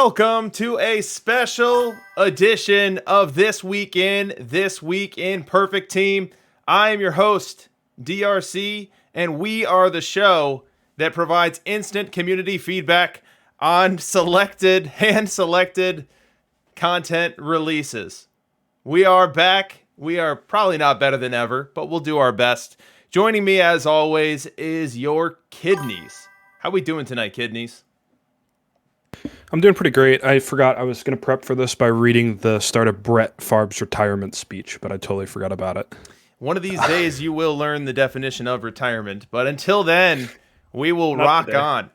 Welcome to a special edition of This Week in Perfect Team. I am your host, DRC, and we are the show that provides instant community feedback on hand-selected content releases. We are back. We are probably not better than ever, but we'll do our best. Joining me, as always, is your Kidneys. How we doing tonight, Kidneys? I'm doing pretty great. I forgot I was going to prep for this by reading the start of Brett Favre's retirement speech, but I totally forgot about it. One of these days you will learn the definition of retirement, but until then, we will rock on.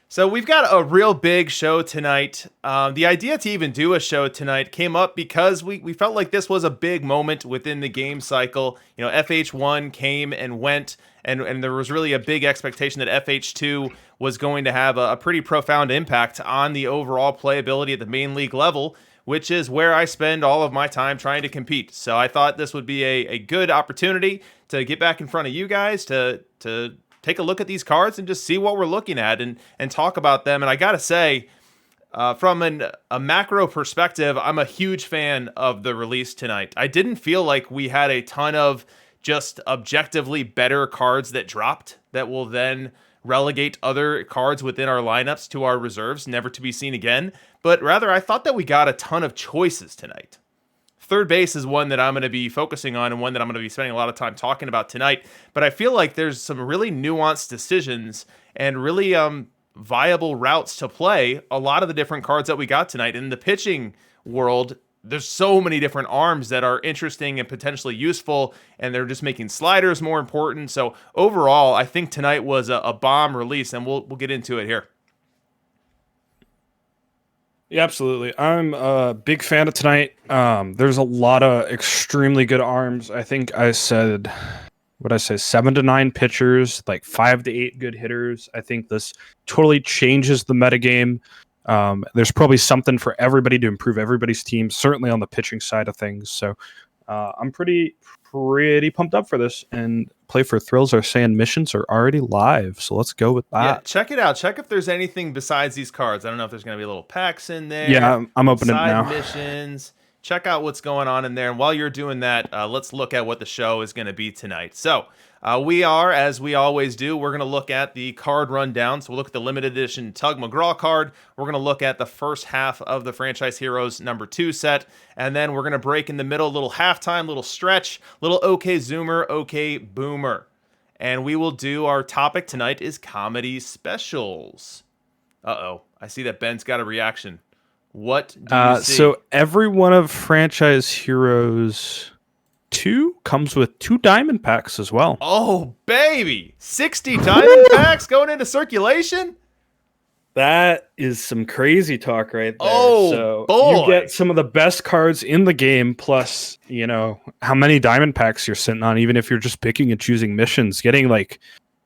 So we've got a real big show tonight. The idea to even do a show tonight came up because we felt like this was a big moment within the game cycle. You know, FH1 came and went, and there was really a big expectation that FH2 was going to have a pretty profound impact on the overall playability at the main league level, which is where I spend all of my time trying to compete. So I thought this would be a good opportunity to get back in front of you guys to take a look at these cards and just see what we're looking at and talk about them. And I gotta say, from a macro perspective, I'm a huge fan of the release tonight. I didn't feel like we had a ton of just objectively better cards that dropped that will then relegate other cards within our lineups to our reserves, never to be seen again. But rather, I thought that we got a ton of choices tonight. Third base is one that I'm going to be focusing on and one that I'm going to be spending a lot of time talking about tonight. But I feel like there's some really nuanced decisions and really viable routes to play a lot of the different cards that we got tonight. In the pitching world, there's so many different arms that are interesting and potentially useful, and they're just making sliders more important. So overall, I think tonight was a bomb release, and we'll get into it here. Yeah, absolutely. I'm a big fan of tonight. There's a lot of extremely good arms. I think I said, 7 to 9 pitchers, like 5 to 8 good hitters. I think this totally changes the metagame. There's probably something for everybody to improve everybody's team, certainly on the pitching side of things. So I'm pretty pumped up for this. And Play for Thrills are saying missions are already live, so let's go with that. Yeah, check it out. Check if there's anything besides these cards. I don't know if there's going to be little packs in there. Yeah, I'm opening it now. Missions. Check out what's going on in there. And while you're doing that, let's look at what the show is going to be tonight. So we are, as we always do, we're going to look at the card rundown. So we'll look at the limited edition Tug McGraw card. We're going to look at the first half of the Franchise Heroes #2 set. And then we're going to break in the middle, little halftime, little stretch, little OK Zoomer, OK Boomer. And we will do, our topic tonight is comedy specials. Uh-oh, I see that Ben's got a reaction. What do you see? So every one of Franchise Heroes 2 comes with 2 diamond packs as well. Oh, baby! 60 diamond packs going into circulation? That is some crazy talk right there. Oh, so boy. You get some of the best cards in the game, plus, you know, how many diamond packs you're sitting on, even if you're just picking and choosing missions. Getting like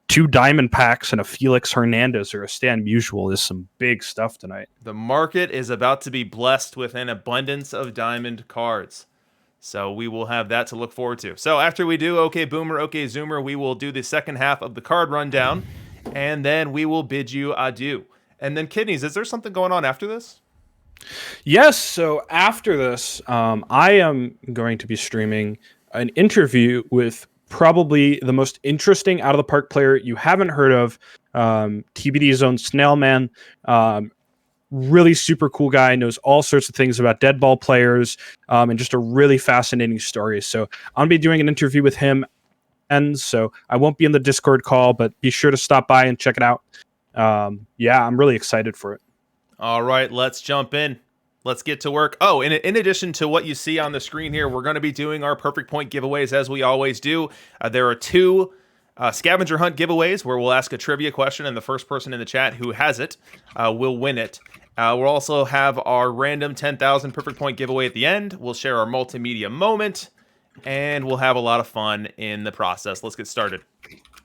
2 diamond packs and a Felix Hernandez or a Stan Musial is some big stuff tonight. The market is about to be blessed with an abundance of diamond cards. So we will have that to look forward to. So after we do OK Boomer, OK Zoomer, we will do the second half of the card rundown, and then we will bid you adieu. And then, Kidneys, is there something going on after this? Yes. So after this, I am going to be streaming an interview with probably the most interesting out of the park player you haven't heard of, TBD's own Snailman. Really super cool guy, knows all sorts of things about dead ball players, and just a really fascinating story. So I'm going to be doing an interview with him, and so I won't be in the Discord call, but be sure to stop by and check it out. Yeah, I'm really excited for it. All right, let's jump in. Let's get to work. Oh, in addition to what you see on the screen here, we're going to be doing our Perfect Point giveaways as we always do. There are 2 scavenger hunt giveaways where we'll ask a trivia question, and the first person in the chat who has it will win it. We'll also have our random 10,000 Perfect Point giveaway at the end. We'll share our multimedia moment, and we'll have a lot of fun in the process. Let's get started.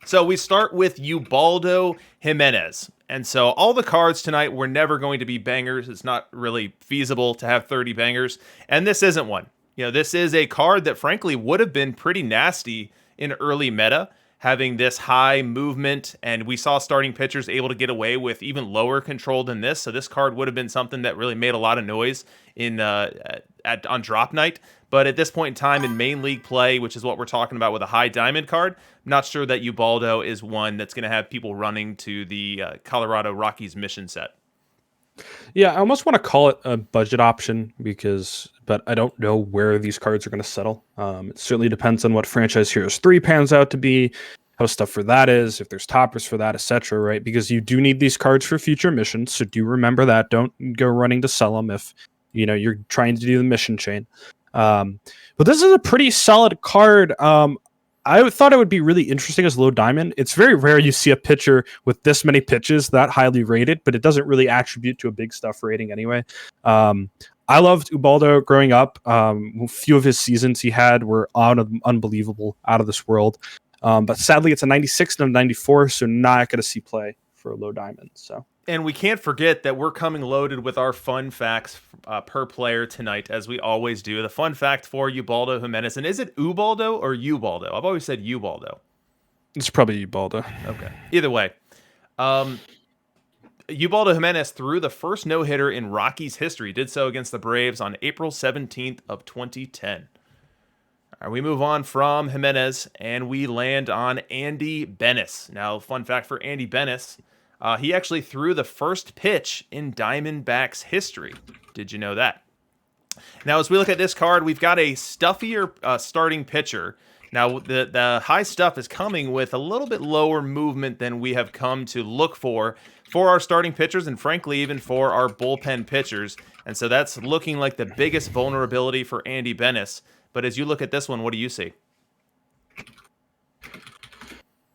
So we start with Ubaldo Jimenez. And so all the cards tonight were never going to be bangers. It's not really feasible to have 30 bangers. And this isn't one. You know, this is a card that frankly would have been pretty nasty in early meta having this high movement, and we saw starting pitchers able to get away with even lower control than this. So this card would have been something that really made a lot of noise on drop night. But at this point in time in main league play, which is what we're talking about with a high diamond card, I'm not sure that Ubaldo is one that's going to have people running to the Colorado Rockies mission set. Yeah, I almost want to call it a budget option but I don't know where these cards are going to settle. It certainly depends on what Franchise Heroes 3 pans out to be, how stuff for that is, if there's toppers for that, etc. Right? Because you do need these cards for future missions, so do remember that. Don't go running to sell them if you're trying to do the mission chain. But this is a pretty solid card. I thought it would be really interesting as low diamond. It's very rare you see a pitcher with this many pitches that highly rated, but it doesn't really attribute to a big stuff rating anyway. I loved Ubaldo growing up. A few of his seasons he had were unbelievable, out of this world. But sadly, it's a 96 and a 94, so not going to see play for a low diamond. So. And we can't forget that we're coming loaded with our fun facts per player tonight, as we always do. The fun fact for Ubaldo Jimenez. And is it Ubaldo or Ubaldo? I've always said Ubaldo. It's probably Ubaldo. Okay. Either way. Ubaldo Jimenez threw the first no-hitter in Rockies history. Did so against the Braves on April 17th of 2010. All right, we move on from Jimenez, and we land on Andy Bennis. Now, fun fact for Andy Bennis. He actually threw the first pitch in Diamondbacks history. Did you know that? Now, as we look at this card, we've got a stuffier starting pitcher. Now, the high stuff is coming with a little bit lower movement than we have come to look for our starting pitchers, and frankly, even for our bullpen pitchers. And so that's looking like the biggest vulnerability for Andy Bennis. But as you look at this one, what do you see?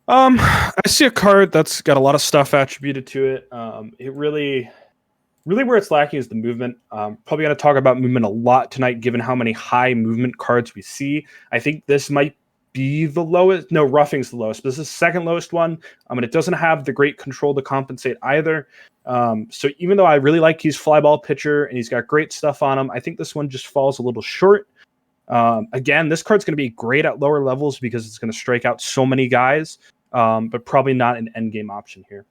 I see a card that's got a lot of stuff attributed to it. It really where it's lacking is the movement. Probably going to talk about movement a lot tonight, given how many high movement cards we see. I think this might be the lowest. No, roughing's the lowest, but this is the second lowest one. And it doesn't have the great control to compensate either. So even though I really like his fly ball pitcher and he's got great stuff on him, I think this one just falls a little short. Again, this card's going to be great at lower levels because it's going to strike out so many guys. But probably not an end game option here.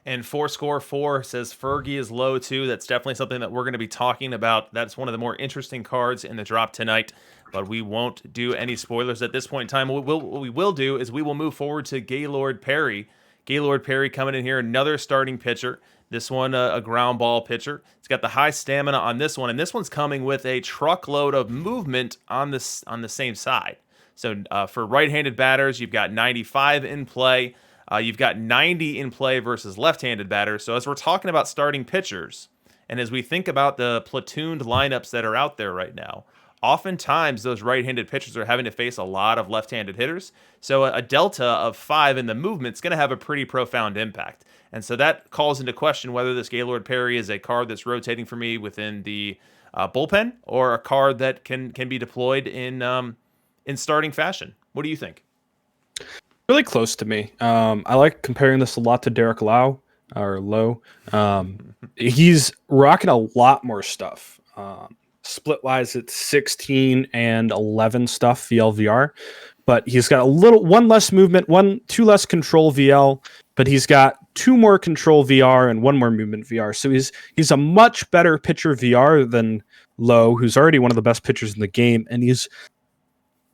And 4score4 says Fergie is low too. That's definitely something that we're going to be talking about. That's one of the more interesting cards in the drop tonight, but we won't do any spoilers at this point in time. What we will do is we will move forward to Gaylord Perry. Gaylord Perry coming in here, another starting pitcher. This one, a ground ball pitcher. It's got the high stamina on this one, and this one's coming with a truckload of movement on the same side. So for right-handed batters, you've got 95 in play. You've got 90 in play versus left-handed batters. So as we're talking about starting pitchers, and as we think about the platooned lineups that are out there right now, oftentimes those right-handed pitchers are having to face a lot of left-handed hitters. So a delta of 5 in the movement is going to have a pretty profound impact. And so that calls into question whether this Gaylord Perry is a card that's rotating for me within the bullpen, or a card that can be deployed in starting fashion. What do you think? Really close to me. I like comparing this a lot to Derek Lowe. He's rocking a lot more stuff. Split-wise, it's 16 and 11 stuff VLVR, but he's got one less movement, 2 less control VL, but he's got 2 more control VR and 1 more movement VR. So he's a much better pitcher VR than Lowe, who's already one of the best pitchers in the game, and he's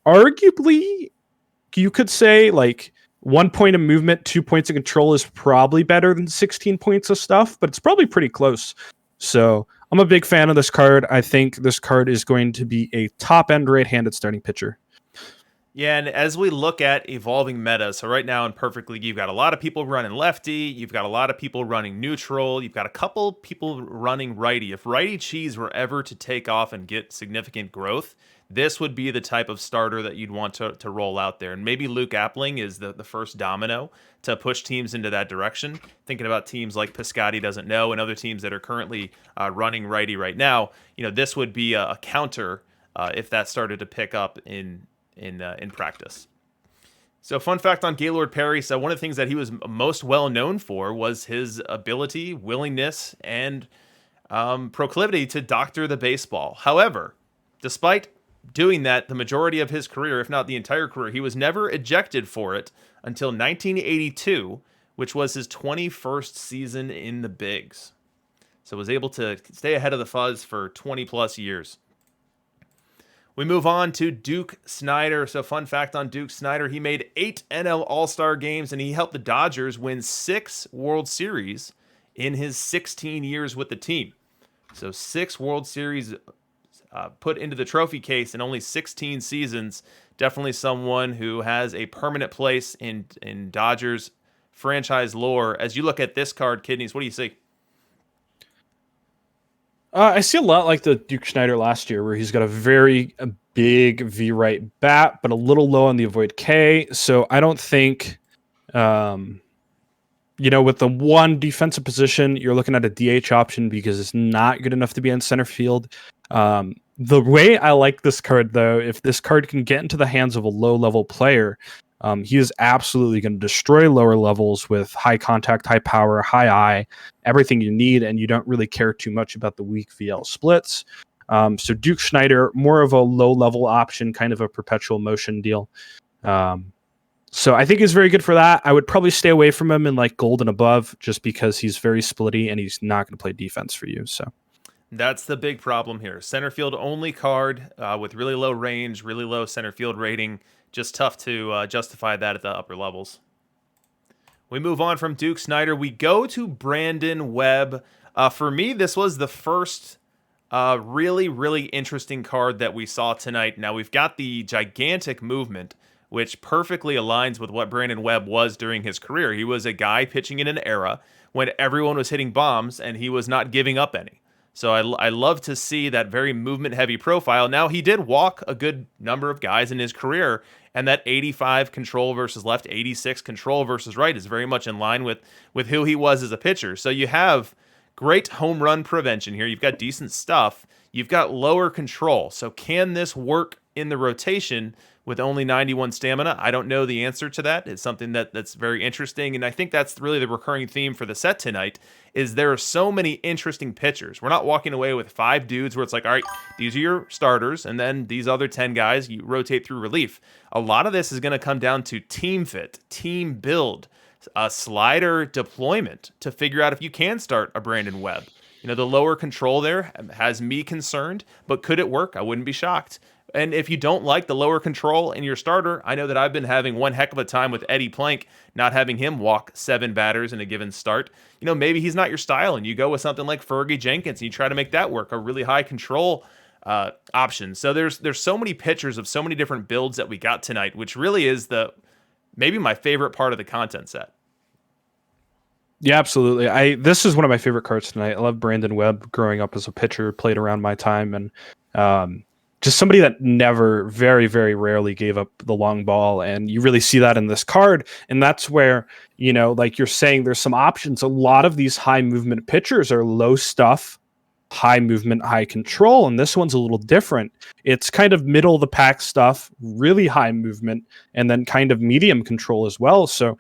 arguably, you could say, like 1 point of movement, 2 points of control is probably better than 16 points of stuff, but it's probably pretty close. So I'm a big fan of this card. I think this card is going to be a top-end right-handed starting pitcher. Yeah, and as we look at evolving meta, so right now in Perfect League, you've got a lot of people running lefty, you've got a lot of people running neutral, you've got a couple people running righty. If righty cheese were ever to take off and get significant growth, this would be the type of starter that you'd want to roll out there. And maybe Luke Appling is the first domino to push teams into that direction. Thinking about teams like Piscotty Doesn't Know and other teams that are currently running righty right now, this would be a counter if that started to pick up in practice. So fun fact on Gaylord Perry. So one of the things that he was most well known for was his ability, willingness, and proclivity to doctor the baseball. However, despite doing that the majority of his career, if not the entire career, he was never ejected for it until 1982, which was his 21st season in the bigs. So was able to stay ahead of the fuzz for 20 plus years. We move on to Duke Snyder. So fun fact on Duke Snyder, he made 8 NL All-Star games and he helped the Dodgers win 6 World Series in his 16 years with the team. So 6 World Series put into the trophy case in only 16 seasons. Definitely someone who has a permanent place in Dodgers franchise lore. As you look at this card, Kidneys, what do you see? I see a lot like the Duke Snyder last year, where he's got a big V-right bat, but a little low on the avoid K. So I don't think, with the one defensive position, you're looking at a DH option because it's not good enough to be in center field. The way I like this card, though, if this card can get into the hands of a low-level player, he is absolutely going to destroy lower levels with high contact, high power, high eye, everything you need, and you don't really care too much about the weak VL splits. So Duke Snyder, more of a low-level option, kind of a perpetual motion deal. So I think he's very good for that. I would probably stay away from him in like gold and above, just because he's very splitty and he's not going to play defense for you. So that's the big problem here. Center field only card with really low range, really low center field rating. Just tough to justify that at the upper levels. We move on from Duke Snyder. We go to Brandon Webb. For me, this was the first really, really interesting card that we saw tonight. Now, we've got the gigantic movement, which perfectly aligns with what Brandon Webb was during his career. He was a guy pitching in an era when everyone was hitting bombs, and he was not giving up any. So I love to see that very movement-heavy profile. Now, he did walk a good number of guys in his career, and that 85 control versus left, 86 control versus right is very much in line with who he was as a pitcher. So you have great home run prevention here. You've got decent stuff. You've got lower control. So can this work in the rotation with only 91 stamina? I don't know the answer to that. It's something that's very interesting, and I think that's really the recurring theme for the set tonight, is there are so many interesting pitchers. We're not walking away with 5 dudes where it's like, all right, these are your starters, and then these other 10 guys, you rotate through relief. A lot of this is going to come down to team fit, team build, a slider deployment to figure out if you can start a Brandon Webb. The lower control there has me concerned, but could it work? I wouldn't be shocked. And if you don't like the lower control in your starter, I know that I've been having one heck of a time with Eddie Plank, not having him walk 7 batters in a given start. Maybe he's not your style, and you go with something like Freddy Jenkins, and you try to make that work, a really high control option. So there's so many pitchers of so many different builds that we got tonight, which really is maybe my favorite part of the content set. Yeah, absolutely. This is one of my favorite cards tonight. I love Brandon Webb. Growing up as a pitcher, played around my time, and just somebody that never, very, very rarely gave up the long ball. And you really see that in this card. And that's where, like you're saying, there's some options. A lot of these high movement pitchers are low stuff, high movement, high control. And this one's a little different. It's kind of middle of the pack stuff, really high movement, and then kind of medium control as well. So,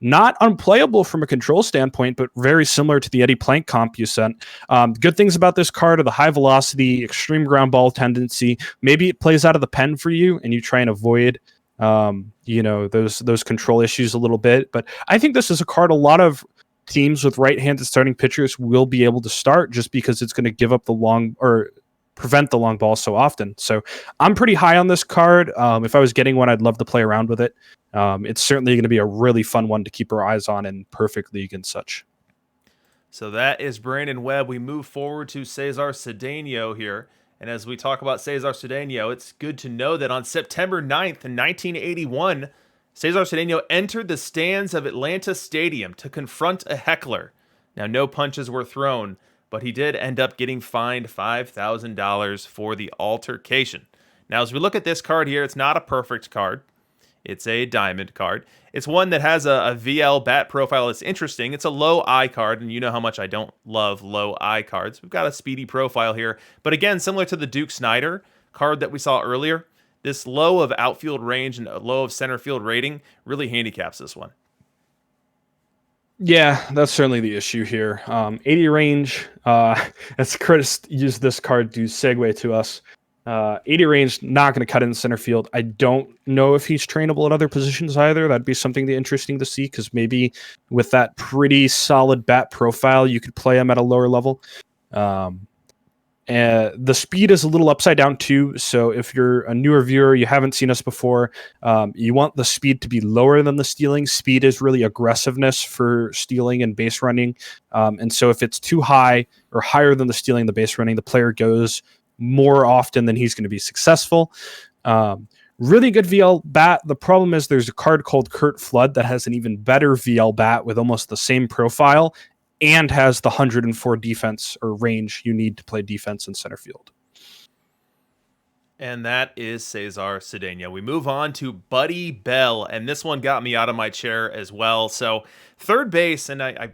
not unplayable from a control standpoint, but very similar to the Eddie Plank comp you sent. Good things about this card are the high velocity, extreme ground ball tendency. Maybe it plays out of the pen for you, and you try and avoid, those control issues a little bit. But I think this is a card a lot of teams with right-handed starting pitchers will be able to start, just because it's going to give up the long or prevent the long ball so often. So I'm pretty high on this card. If I was getting one, I'd love to play around with it. It's certainly going to be a really fun one to keep our eyes on in perfect league and such. So that is Brandon Webb. We move forward to Cesar Sedano here. And as we talk about Cesar Sedano, it's good to know that on September 9th, 1981, Cesar Sedano entered the stands of Atlanta Stadium to confront a heckler. Now, no punches were thrown, but he did end up getting fined $5,000 for the altercation. Now, as we look at this card here, it's not a perfect card. It's a diamond card. It's one that has a VL bat profile that's interesting. It's a low I card, and you know how much I don't love low I cards. We've got a speedy profile here. But again, similar to the Duke Snyder card that we saw earlier, this low of outfield range and low of center field rating really handicaps this one. Yeah, that's certainly the issue here. 80 range, as Chris used this card to segue to us. 80 range, not going to cut in center field. I don't know if he's trainable at other positions either. That'd be something interesting to see, because maybe with that pretty solid bat profile, you could play him at a lower level. And the speed is a little upside down too. So if you're a newer viewer, you haven't seen us before, you want the speed to be lower than the stealing. Speed is really aggressiveness for stealing and base running. And so if it's too high or higher than the stealing, the base running, the player goes more often than he's going to be successful. Really good VL bat. The problem is there's a card called Curt Flood that has an even better VL bat with almost the same profile and has the 104 defense or range you need to play defense in center field. And that is Cesar Sedano. We move on to Buddy Bell, and this one got me out of my chair as well. So third base, and I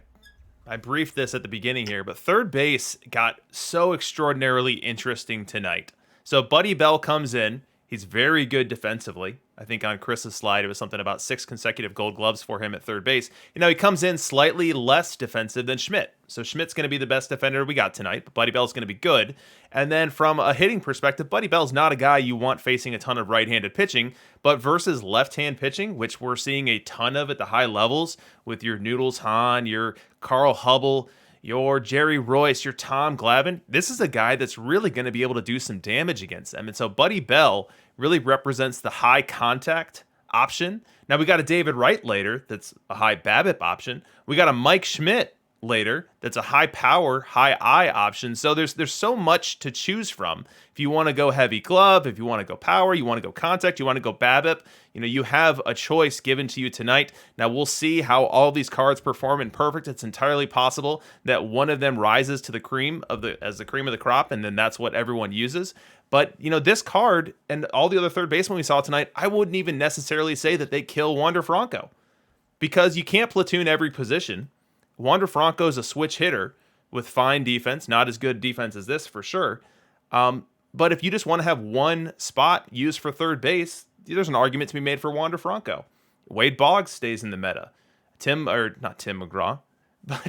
briefed this at the beginning here, but third base got so extraordinarily interesting tonight. So Buddy Bell comes in. He's very good defensively. I think on Chris's slide, it was something about 6 consecutive gold gloves for him at third base. He comes in slightly less defensive than Schmidt. So Schmidt's going to be the best defender we got tonight, but Buddy Bell's going to be good. And then from a hitting perspective, Buddy Bell's not a guy you want facing a ton of right-handed pitching, but versus left-hand pitching, which we're seeing a ton of at the high levels with your Noodles Hahn, your Carl Hubble, your Jerry Royce, your Tom Glavine, this is a guy that's really going to be able to do some damage against them. And so Buddy Bell really represents the high contact option. Now we got a David Wright later that's a high BABIP option. We got a Mike Schmidt later that's a high power, high eye option. So there's so much to choose from. If you want to go heavy glove, if you want to go power, you want to go contact, you want to go BABIP, you have a choice given to you tonight. Now we'll see how all these cards perform in perfect. It's entirely possible that one of them rises to the cream of the crop, and then that's what everyone uses. But, this card and all the other third basemen we saw tonight, I wouldn't even necessarily say that they kill Wander Franco, because you can't platoon every position. Wander Franco is a switch hitter with fine defense, not as good defense as this for sure. But if you just want to have one spot used for third base, there's an argument to be made for Wander Franco. Wade Boggs stays in the meta. Not Tim McGraw, but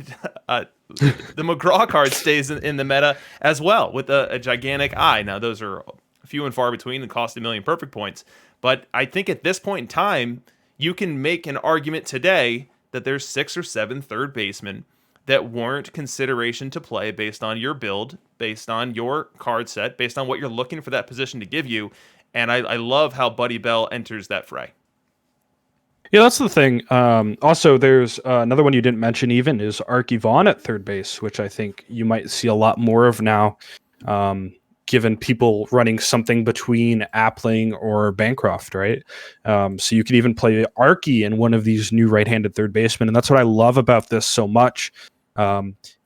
the McGraw card stays in the meta as well with a gigantic eye. Now, those are few and far between and cost 1 million perfect points. But I think at this point in time, you can make an argument today that there's 6 or 7 third basemen that warrant consideration to play based on your build, based on your card set, based on what you're looking for that position to give you. And I love how Buddy Bell enters that fray. Yeah, that's the thing. Also, there's another one you didn't mention even is Arky Vaughn at third base, which I think you might see a lot more of now, given people running something between Appling or Bancroft, right? So you could even play Arky in one of these new right-handed third basemen. And that's what I love about this so much,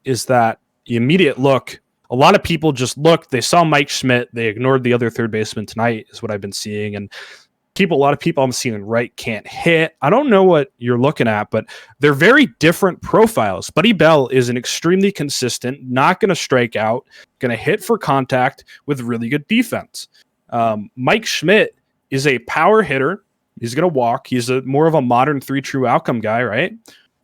is that the immediate look, a lot of people just looked, they saw Mike Schmidt, they ignored the other third baseman tonight, is what I've been seeing. And a lot of people I'm seeing right can't hit. I don't know what you're looking at, but they're very different profiles. Buddy Bell is an extremely consistent, not going to strike out, going to hit for contact with really good defense. Mike Schmidt is a power hitter. He's going to walk. He's more of a modern 3 true outcome guy, right?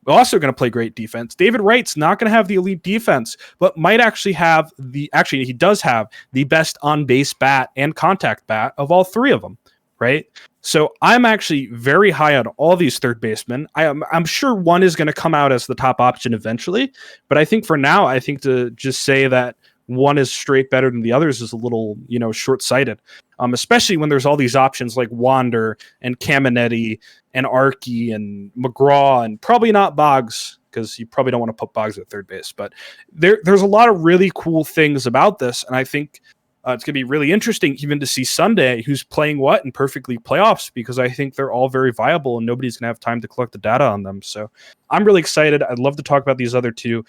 Also going to play great defense. David Wright's not going to have the elite defense, but might actually have he does have the best on base bat and contact bat of all 3 of them. Right. So I'm actually very high on all these third basemen. I'm sure one is going to come out as the top option eventually. But I think for now, I think to just say that one is straight better than the others is a little, short-sighted, especially when there's all these options like Wander and Caminetti and Arky and McGraw and probably not Boggs, because you probably don't want to put Boggs at third base. But there's a lot of really cool things about this. And I think it's going to be really interesting even to see Sunday who's playing what in perfectly playoffs, because I think they're all very viable and nobody's going to have time to collect the data on them. So I'm really excited. I'd love to talk about these other 2.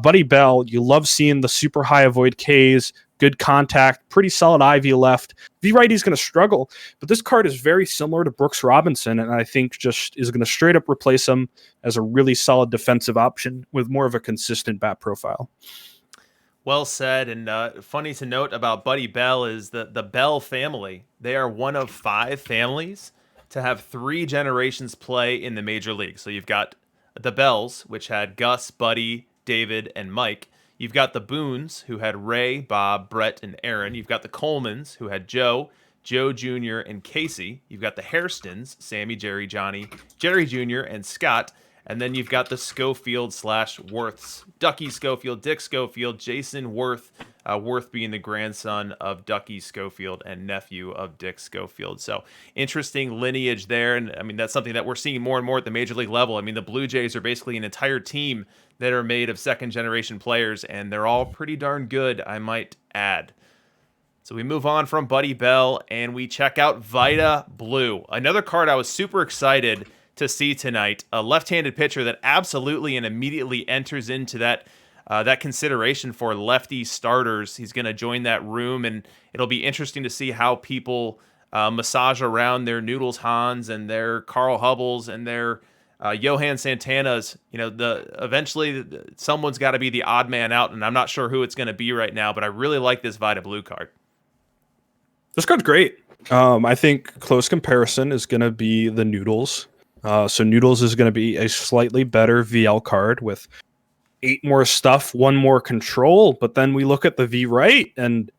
Buddy Bell, you love seeing the super high avoid Ks, good contact, pretty solid IV left. V righty's going to struggle, but this card is very similar to Brooks Robinson, and I think just is going to straight up replace him as a really solid defensive option with more of a consistent bat profile. Well said. And funny to note about Buddy Bell is the Bell family. They are one of 5 families to have 3 generations play in the major league. So you've got the Bells, which had Gus, Buddy, David, and Mike. You've got the Boones, who had Ray, Bob, Brett, and Aaron. You've got the Colemans, who had Joe, Joe Jr., and Casey. You've got the Hairstons, Sammy, Jerry, Johnny, Jerry Jr., and Scott. And then you've got the Schofield / Worths, Ducky Schofield, Dick Schofield, Jason Worth, Worth being the grandson of Ducky Schofield and nephew of Dick Schofield. So interesting lineage there. And I mean, that's something that we're seeing more and more at the major league level. I mean, the Blue Jays are basically an entire team that are made of second generation players, and they're all pretty darn good, I might add. So we move on from Buddy Bell and we check out Vita Blue, another card I was super excited to see tonight. A left-handed pitcher that absolutely and immediately enters into that consideration for lefty starters. He's going to join that room, and it'll be interesting to see how people massage around their Noodles Hans and their Carl Hubbles and their Johan Santana's. Eventually someone's got to be the odd man out, and I'm not sure who it's going to be right now, but I really like this Vita Blue card. This card's great. I think close comparison is going to be the Noodles. So Noodles is going to be a slightly better VL card with 8 more stuff, 1 more control. But then we look at the V right, and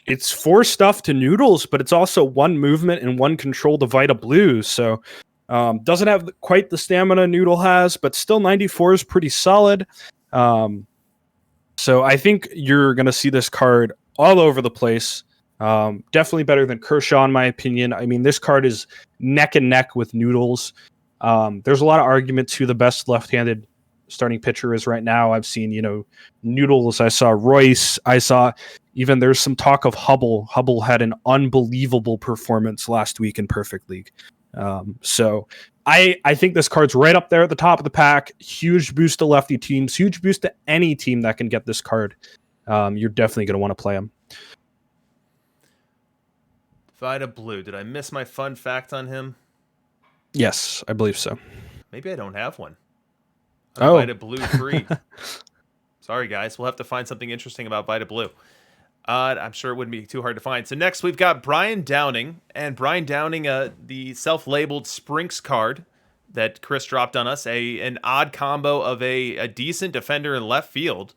it's 4 stuff to Noodles, but it's also 1 movement and 1 control to Vita Blue. So doesn't have quite the stamina Noodle has, but still 94 is pretty solid. So I think you're going to see this card all over the place. Definitely better than Kershaw, in my opinion. I mean, this card is neck and neck with Noodles. There's a lot of arguments who the best left-handed starting pitcher is right now. I've seen, Noodles. I saw Royce. I saw even there's some talk of Hubble. Hubble had an unbelievable performance last week in Perfect League. So I think this card's right up there at the top of the pack. Huge boost to lefty teams. Huge boost to any team that can get this card. You're definitely going to want to play him. Vita Blue. Did I miss my fun fact on him? Yes, I believe so. Maybe I don't have one. Oh. Vita Blue free. Sorry, guys. We'll have to find something interesting about Vita Blue. I'm sure it wouldn't be too hard to find. So next we've got Brian Downing. And Brian Downing, the self-labeled Sprinks card that Chris dropped on us. An odd combo of a decent defender in left field,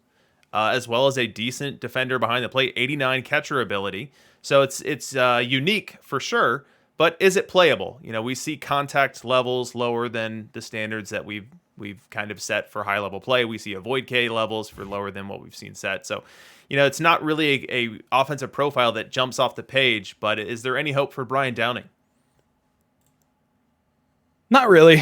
as well as a decent defender behind the plate. 89 catcher ability. So it's unique for sure, but is it playable? We see contact levels lower than the standards that we've kind of set for high level play. We see avoid K levels for lower than what we've seen set. So, it's not really a offensive profile that jumps off the page, but is there any hope for Brian Downing? Not really,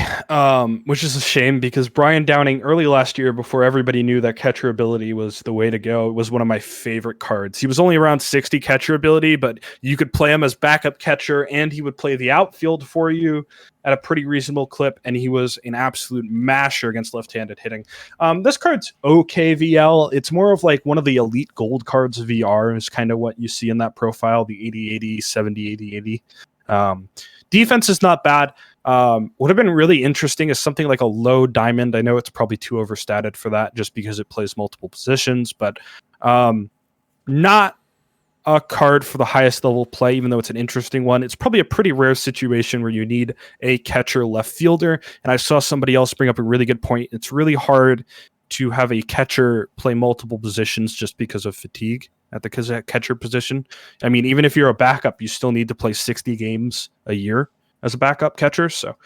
which is a shame because Brian Downing early last year, before everybody knew that catcher ability was the way to go, was one of my favorite cards. He was only around 60 catcher ability, but you could play him as backup catcher and he would play the outfield for you at a pretty reasonable clip, and he was an absolute masher against left-handed hitting. This card's okay VL. It's more of like one of the elite gold cards VR is kind of what you see in that profile, the 80-80, 70-80-80. Defense is not bad. Would have been really interesting is something like a low diamond. I know it's probably too overstated for that just because it plays multiple positions, but not a card for the highest level play, even though it's an interesting one. It's probably a pretty rare situation where you need a catcher left fielder. And I saw somebody else bring up a really good point. It's really hard to have a catcher play multiple positions just because of fatigue at the catcher position. I mean, even if you're a backup, you still need to play 60 games a year as a backup catcher. So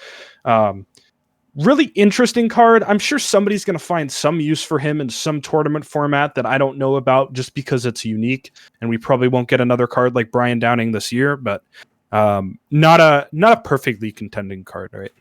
really interesting card. I'm sure somebody's going to find some use for him in some tournament format that I don't know about just because it's unique, and we probably won't get another card like Brian Downing this year, but not a perfectly contending card, right?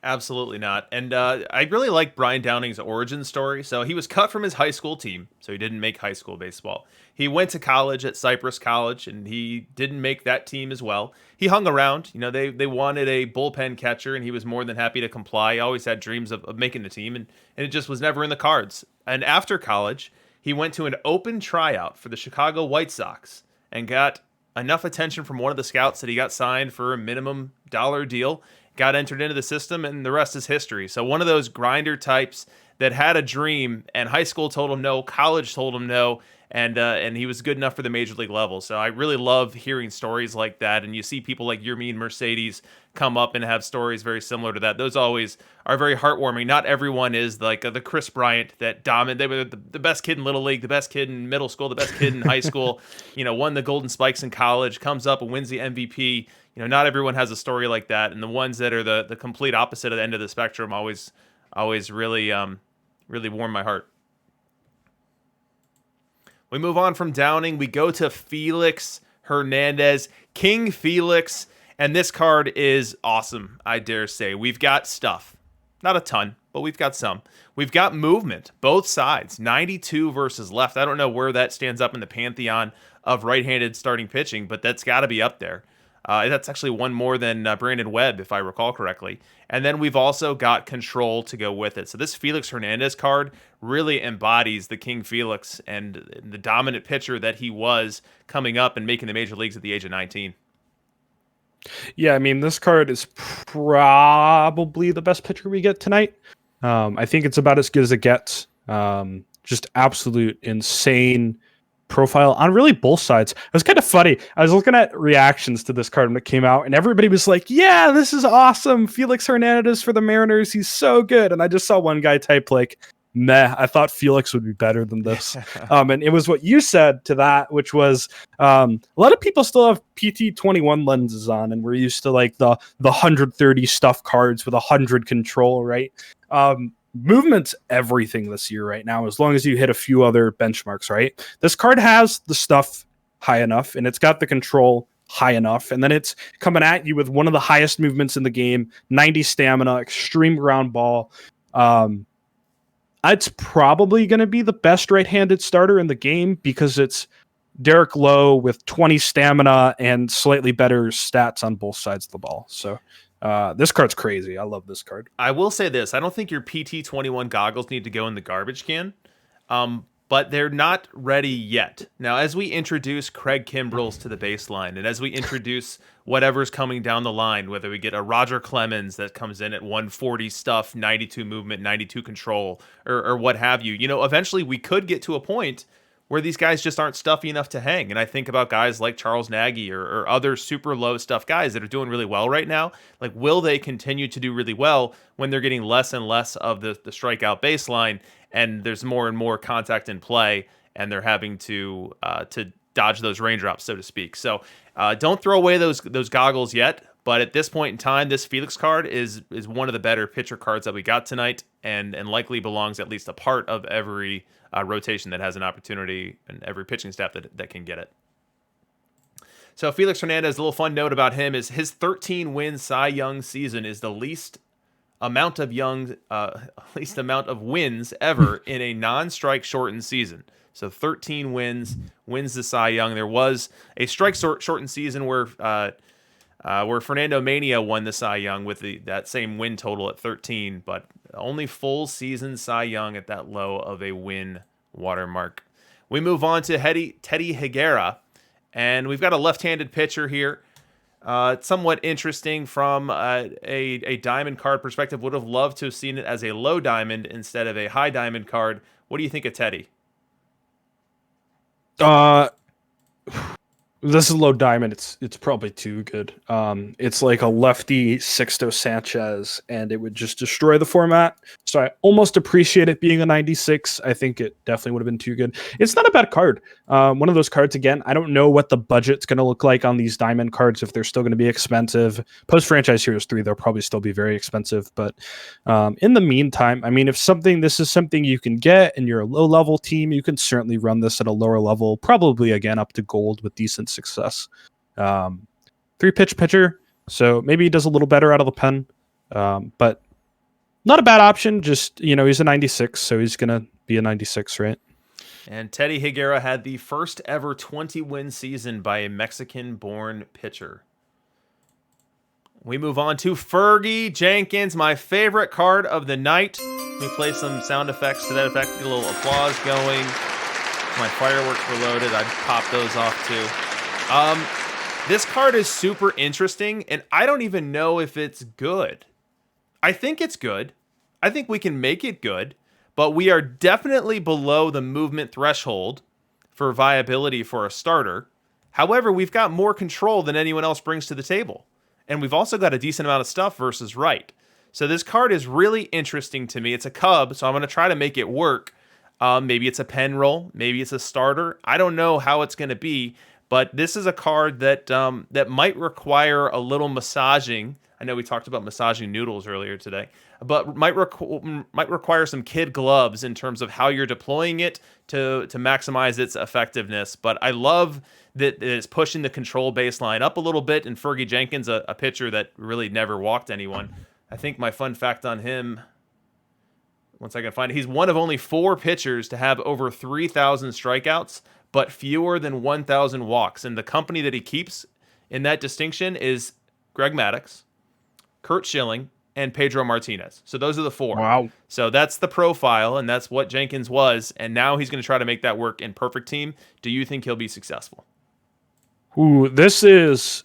Absolutely not. And I really like Brian Downing's origin story. So he was cut from his high school team, so he didn't make high school baseball. He went to college at Cypress College, and he didn't make that team as well. He hung around. They wanted a bullpen catcher, and he was more than happy to comply. He always had dreams of making the team, and it just was never in the cards. And after college, he went to an open tryout for the Chicago White Sox and got enough attention from one of the scouts that he got signed for a minimum dollar deal, got entered into the system, and the rest is history. So one of those grinder types that had a dream, and high school told him no, college told him no, and he was good enough for the major league level. So I really love hearing stories like that, and you see people like Yermin Mercedes come up and have stories very similar to that. Those always are very heartwarming. Not everyone is like the Chris Bryant that dominated. They were the best kid in Little League, the best kid in middle school, the best kid in high school, won the Golden Spikes in college, comes up and wins the MVP. Not everyone has a story like that, and the ones that are the complete opposite of the end of the spectrum always really really warm my heart. We move on from Downing. We go to Felix Hernandez, King Felix, and this card is awesome, I dare say. We've got stuff. Not a ton, but we've got some. We've got movement, both sides, 92 versus left. I don't know where that stands up in the pantheon of right-handed starting pitching, but that's got to be up there. That's actually one more than Brandon Webb, if I recall correctly. And then we've also got control to go with it. So this Felix Hernandez card really embodies the King Felix and the dominant pitcher that he was coming up and making the major leagues at the age of 19. Yeah, I mean, this card is probably the best pitcher we get tonight. I think it's about as good as it gets. Just absolute insane profile on really both sides. It was kind of funny. I was looking at reactions to this card when it came out, and everybody was like, yeah, this is awesome. Felix Hernandez for the Mariners. He's so good. And I just saw one guy type like, meh, I thought Felix would be better than this. And it was what you said to that, which was a lot of people still have PT21 lenses on, and we're used to like the 130 stuff cards with 100 control, right? Movement's everything this year right now, as long as you hit a few other benchmarks, right? This card has the stuff high enough, and it's got the control high enough, and then it's coming at you with one of the highest movements in the game, 90 stamina, extreme ground ball. It's probably going to be the best right-handed starter in the game because it's Derek Lowe with 20 stamina and slightly better stats on both sides of the ball. So this card's crazy. I love this card. I will say this. I don't think your PT21 goggles need to go in the garbage can, but they're not ready yet. Now, as we introduce Craig Kimbrells to the baseline, and as we introduce whatever's coming down the line, whether we get a Roger Clemens that comes in at 140 stuff, 92 movement, 92 control, or what have you, eventually we could get to a point where these guys just aren't stuffy enough to hang. And I think about guys like Charles Nagy or other super low stuff guys that are doing really well right now. Like, will they continue to do really well when they're getting less and less of the strikeout baseline, and there's more and more contact in play, and they're having to dodge those raindrops, so to speak. So don't throw away those goggles yet. But at this point in time, this Felix card is one of the better pitcher cards that we got tonight, and likely belongs at least a part of every rotation that has an opportunity, and every pitching staff that can get it. So Felix Hernandez, a little fun note about him is his 13-win Cy Young season is the least amount of wins ever in a non-strike shortened season. So 13 wins the Cy Young. There was a strike shortened season where Fernando Mania won the Cy Young with that same win total at 13, but only full season Cy Young at that low of a win watermark. We move on to Teddy Higuera, and we've got a left-handed pitcher here. Somewhat interesting from a diamond card perspective. Would have loved to have seen it as a low diamond instead of a high diamond card. What do you think of Teddy? This is low diamond. It's probably too good. It's like a lefty Sixto Sanchez, and it would just destroy the format. So I almost appreciate it being a 96. I think it definitely would have been too good. It's not a bad card. One of those cards, again, I don't know what the budget's going to look like on these diamond cards, if they're still going to be expensive. Post-Franchise Heroes 3, they'll probably still be very expensive. But in the meantime, I mean, if this is something you can get and you're a low-level team, you can certainly run this at a lower level, probably, again, up to gold with decent success. 3-pitch pitcher, so maybe he does a little better out of the pen, but not a bad option. Just, he's a 96, so he's gonna be a 96, right? And Teddy Higuera had the first ever 20-win season by a Mexican-born pitcher. We move on to Freddy Jenkins, my favorite card of the night. Let me play some sound effects to that effect, get a little applause going. My fireworks were loaded. I'd pop those off too. This card is super interesting, and I don't even know if it's good. I think it's good. I think we can make it good, but we are definitely below the movement threshold for viability for a starter. However, we've got more control than anyone else brings to the table. And we've also got a decent amount of stuff versus right. So this card is really interesting to me. It's a Cub, so I'm going to try to make it work. Maybe it's a pen roll. Maybe it's a starter. I don't know how it's going to be, but this is a card that that might require a little massaging. I know we talked about massaging noodles earlier today, but might require some kid gloves in terms of how you're deploying it to maximize its effectiveness. But I love that it's pushing the control baseline up a little bit, and Freddy Jenkins, a pitcher that really never walked anyone. I think my fun fact on him, once I can find it, he's one of only 4 pitchers to have over 3,000 strikeouts, but fewer than 1,000 walks. And the company that he keeps in that distinction is Greg Maddux, Kurt Schilling, and Pedro Martinez. So those are the 4. Wow. So that's the profile, and that's what Jenkins was. And now he's going to try to make that work in Perfect Team. Do you think he'll be successful? Ooh, this is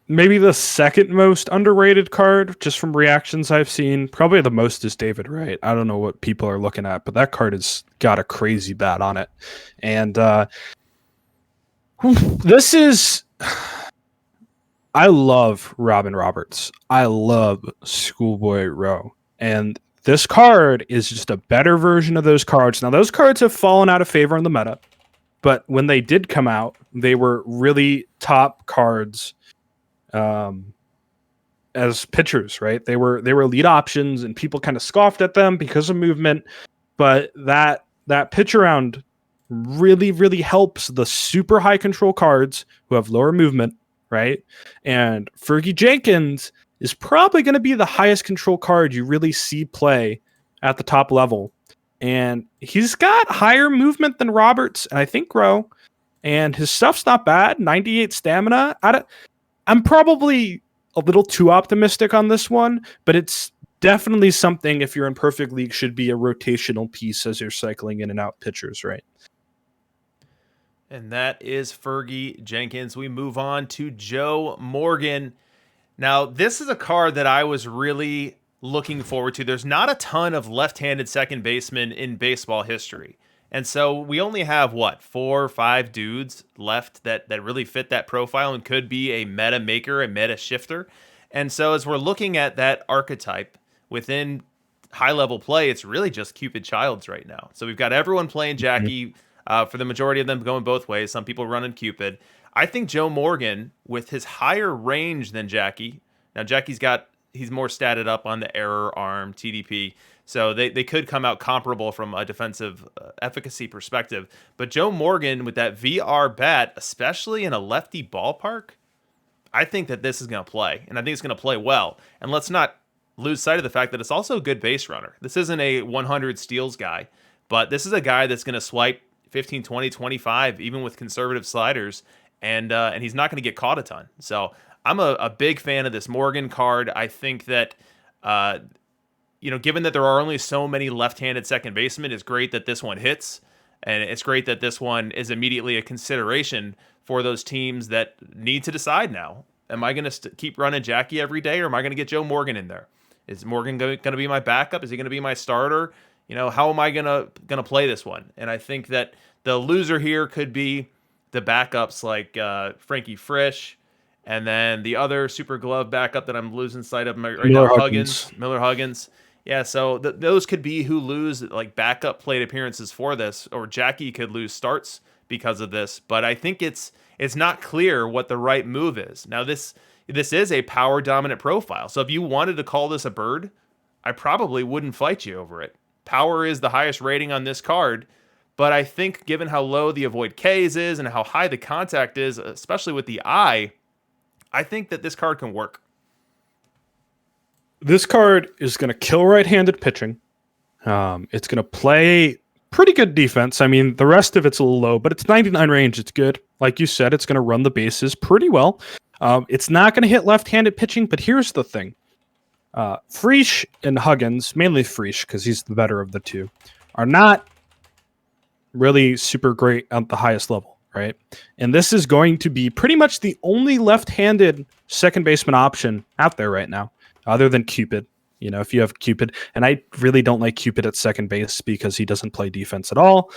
maybe the second most underrated card, just from reactions I've seen. Probably the most is David Wright. I don't know what people are looking at, but that card has got a crazy bat on it. And this is... I love Robin Roberts. I love Schoolboy Rowe. And this card is just a better version of those cards. Now, those cards have fallen out of favor in the meta, but when they did come out, they were really top cards as pitchers, right? They were lead options, and people kind of scoffed at them because of movement. But that pitch around really, really helps the super high control cards who have lower movement, right? And Freddy Jenkins is probably going to be the highest control card you really see play at the top level. And he's got higher movement than Roberts, and I think Rowe. And his stuff's not bad. 98 stamina. I'm probably a little too optimistic on this one, but it's definitely something, if you're in Perfect League, should be a rotational piece as you're cycling in and out pitchers, right? And that is Freddy Jenkins. We move on to Joe Morgan. Now, this is a card that I was really looking forward to. There's not a ton of left-handed second basemen in baseball history. And so we only have, 4 or 5 dudes left that really fit that profile and could be a meta maker, a meta shifter. And so as we're looking at that archetype within high-level play, it's really just Cupid Childs right now. So we've got everyone playing Jackie, for the majority of them going both ways. Some people running Cupid. I think Joe Morgan, with his higher range than Jackie, now Jackie's he's more statted up on the error arm, TDP, so they could come out comparable from a defensive efficacy perspective. But Joe Morgan with that VR bat, especially in a lefty ballpark, I think that this is going to play, and I think it's going to play well. And let's not lose sight of the fact that it's also a good base runner. This isn't a 100 steals guy, but this is a guy that's going to swipe 15, 20, 25, even with conservative sliders, and he's not going to get caught a ton. So I'm a big fan of this Morgan card. I think that, given that there are only so many left-handed second basemen, it's great that this one hits, and it's great that this one is immediately a consideration for those teams that need to decide now. Am I going to keep running Jackie every day, or am I going to get Joe Morgan in there? Is Morgan going to be my backup? Is he going to be my starter? How am I gonna play this one? And I think that the loser here could be the backups like Frankie Frisch, and then the other super glove backup that I'm losing sight of right now, Miller Huggins. Yeah, so those could be who lose like backup plate appearances for this, or Jackie could lose starts because of this. But I think it's not clear what the right move is. Now this is a power dominant profile, so if you wanted to call this a bird, I probably wouldn't fight you over it. Power is the highest rating on this card, but I think given how low the avoid Ks is and how high the contact is, especially with the eye, I think that this card can work. This card is going to kill right-handed pitching. It's going to play pretty good defense. I mean, the rest of it's a little low, but it's 99 range. It's good. Like you said, it's going to run the bases pretty well. It's not going to hit left-handed pitching, but here's the thing. Frisch and Huggins, mainly Frisch because he's the better of the two, are not really super great at the highest level, right? And this is going to be pretty much the only left-handed second baseman option out there right now, other than Cupid. If you have Cupid, and I really don't like Cupid at second base because he doesn't play defense at all.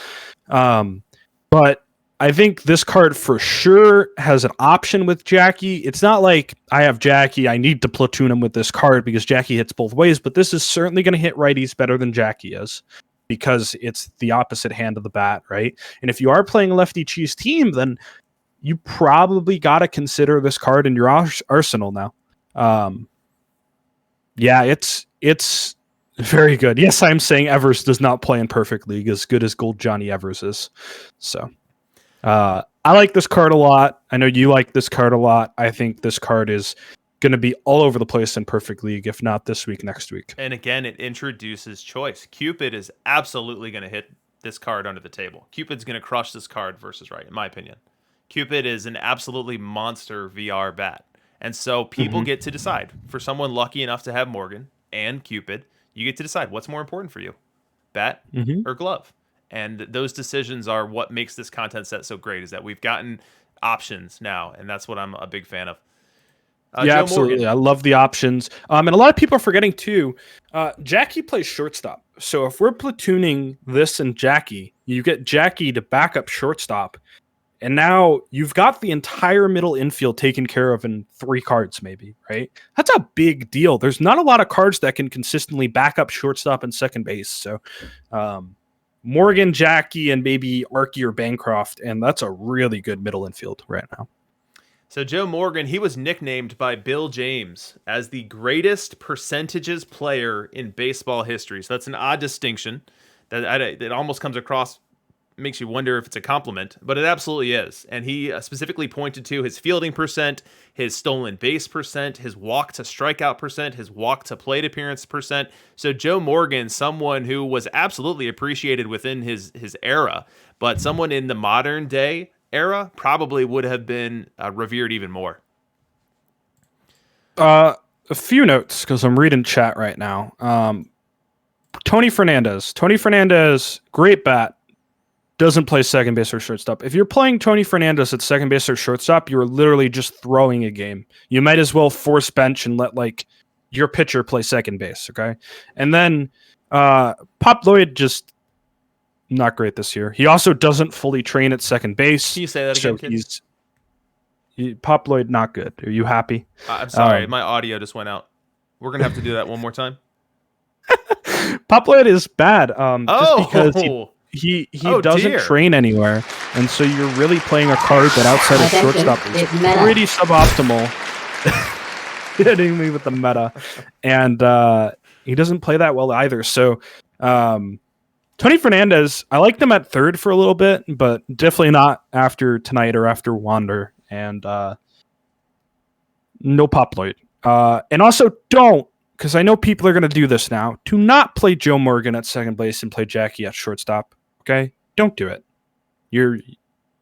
But I think this card for sure has an option with Jackie. It's not like I have Jackie, I need to platoon him with this card because Jackie hits both ways, but this is certainly going to hit righties better than Jackie is because it's the opposite hand of the bat, right? And if you are playing a lefty cheese team, then you probably got to consider this card in your arsenal now. Yeah, it's very good. Yes, I'm saying Evers does not play in Perfect League as good as Gold Johnny Evers is. So I like this card a lot. I know you like this card a lot. I think this card is going to be all over the place in Perfect League, if not this week, next week. And again, it introduces choice. Cupid is absolutely going to hit this card under the table. Cupid's going to crush this card versus right, in my opinion. Cupid is an absolutely monster VR bat. And so people get to decide. For someone lucky enough to have Morgan and Cupid, you get to decide what's more important for you, bat or glove. And those decisions are what makes this content set so great, is that we've gotten options now, and that's what I'm a big fan of. Yeah, Joe absolutely. Morgan. I love the options. And a lot of people are forgetting, too, Jackie plays shortstop. So if we're platooning this and Jackie, you get Jackie to back up shortstop. And now you've got the entire middle infield taken care of in 3 cards, maybe, right? That's a big deal. There's not a lot of cards that can consistently back up shortstop and second base. So Morgan, Jackie, and maybe Archie or Bancroft, and that's a really good middle infield right now. So Joe Morgan, he was nicknamed by Bill James as the greatest percentages player in baseball history. So that's an odd distinction that almost comes across, makes you wonder if it's a compliment, but it absolutely is. And he specifically pointed to his fielding percent, his stolen base percent, his walk to strikeout percent, his walk to plate appearance percent. So Joe Morgan, someone who was absolutely appreciated within his era, but someone in the modern day era probably would have been revered even more. A few notes, because I'm reading chat right now. Tony Fernandez, great bat. Doesn't play second base or shortstop. If you're playing Tony Fernandez at second base or shortstop, you're literally just throwing a game. You might as well force bench and let your pitcher play second base, okay? And then Pop Lloyd just not great this year. He also doesn't fully train at second base. Can you say that again, kid? Pop Lloyd not good. Are you happy? I'm sorry, my audio just went out. We're gonna have to do that one more time. Pop Lloyd is bad. Just because he doesn't train anywhere, and so you're really playing a card that outside of shortstop is pretty suboptimal. Hitting me with the meta, and he doesn't play that well either. So Tony Fernandez, I liked him at third for a little bit, but definitely not after tonight or after Wander, and no Pop Lloyd. And also don't, because I know people are going to do this now, do not play Joe Morgan at second base and play Jackie at shortstop. Okay? Don't do it.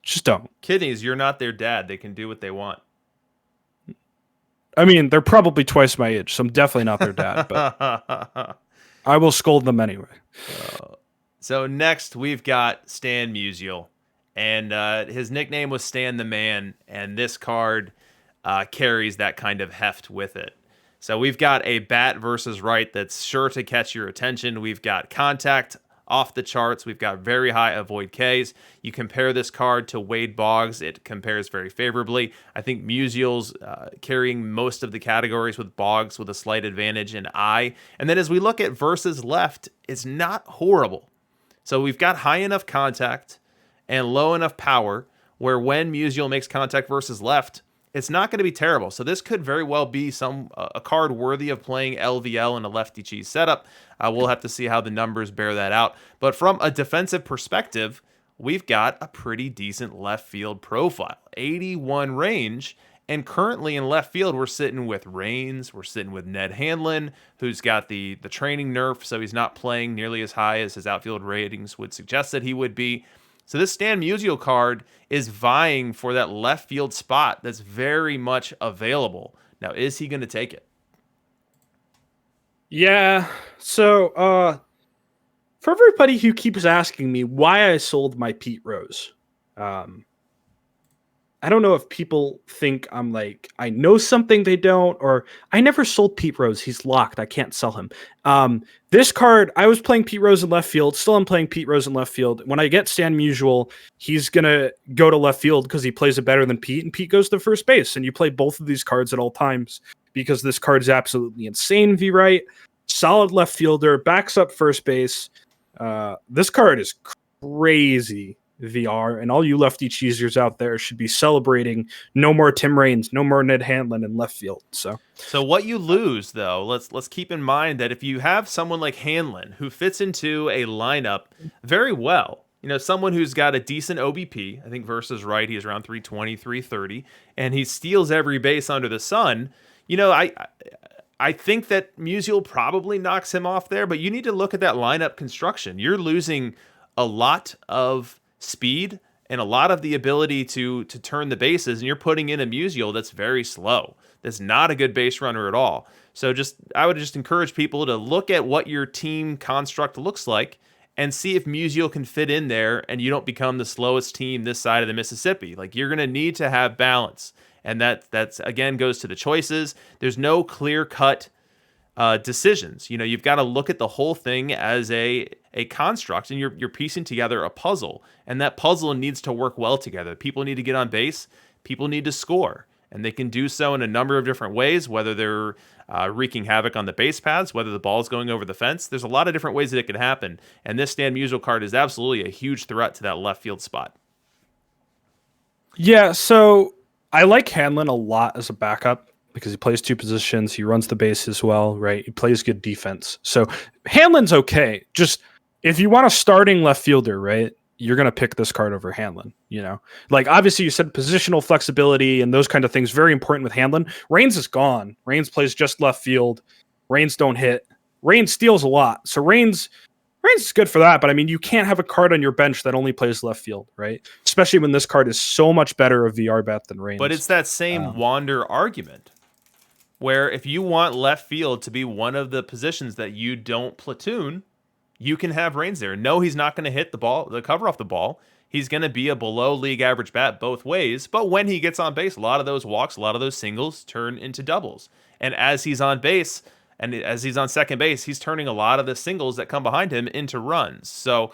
Just don't. Kidneys, you're not their dad. They can do what they want. I mean, they're probably twice my age, so I'm definitely not their dad, but I will scold them anyway. So next, we've got Stan Musial, and his nickname was Stan the Man, and this card carries that kind of heft with it. So we've got a bat versus right that's sure to catch your attention. We've got contact off the charts. We've got very high avoid Ks. You compare this card to Wade Boggs, it compares very favorably. I think Musial's carrying most of the categories, with Boggs with a slight advantage in eye. And then as we look at versus left, it's not horrible. So we've got high enough contact and low enough power where when Musial makes contact versus left, it's not going to be terrible. So this could very well be a card worthy of playing LVL in a lefty cheese setup. We'll have to see how the numbers bear that out. But from a defensive perspective, we've got a pretty decent left field profile. 81 range. And currently in left field, we're sitting with Raines. We're sitting with Ned Hanlon, who's got the training nerf, so he's not playing nearly as high as his outfield ratings would suggest that he would be. So this Stan Musial card is vying for that left field spot that's very much available. Now, is he going to take it? Yeah. So for everybody who keeps asking me why I sold my Pete Rose, I don't know if people think I'm like, I know something they don't, or I never sold Pete Rose. He's locked. I can't sell him. This card, I was playing Pete Rose in left field. Still, I'm playing Pete Rose in left field. When I get Stan Musial, he's going to go to left field because he plays it better than Pete, and Pete goes to first base. And you play both of these cards at all times because this card is absolutely insane. V right, solid left fielder, backs up first base. This card is crazy. VR, and all you lefty cheesers out there should be celebrating no more Tim Raines, no more Ned Hanlon in left field. So what you lose, though, let's keep in mind that if you have someone like Hanlon who fits into a lineup very well, someone who's got a decent OBP, I think versus right, he's around 320, 330, and he steals every base under the sun. I think that Musial probably knocks him off there, but you need to look at that lineup construction. You're losing a lot of speed and a lot of the ability to turn the bases, and you're putting in a Musial that's very slow. That's not a good base runner at all. So I would just encourage people to look at what your team construct looks like and see if Musial can fit in there and you don't become the slowest team this side of the Mississippi. Like, you're going to need to have balance. And that's again goes to the choices. There's no clear-cut decisions. You've got to look at the whole thing as a construct, and you're piecing together a puzzle, and that puzzle needs to work well together. People need to get on base, people need to score, and they can do so in a number of different ways, whether they're wreaking havoc on the base paths, whether the ball's going over the fence. There's a lot of different ways that it can happen, and this Stan Musial card is absolutely a huge threat to that left field spot. Yeah, so I like Hanlon a lot as a backup because he plays two positions. He runs the bases well, right? He plays good defense. So Hanlon's okay. Just if you want a starting left fielder, right, you're going to pick this card over Hanlon, Like, obviously, you said positional flexibility and those kind of things, very important with Hanlon. Raines is gone. Raines plays just left field. Raines don't hit. Raines steals a lot. So Raines is good for that, but I mean, you can't have a card on your bench that only plays left field, right? Especially when this card is so much better a VR bet than Raines. But it's that same Wander argument, where if you want left field to be one of the positions that you don't platoon, you can have Raines there. No, he's not going to hit the cover off the ball. He's going to be a below league average bat both ways. But when he gets on base, a lot of those walks, a lot of those singles turn into doubles. And as he's on base and as he's on second base, he's turning a lot of the singles that come behind him into runs. So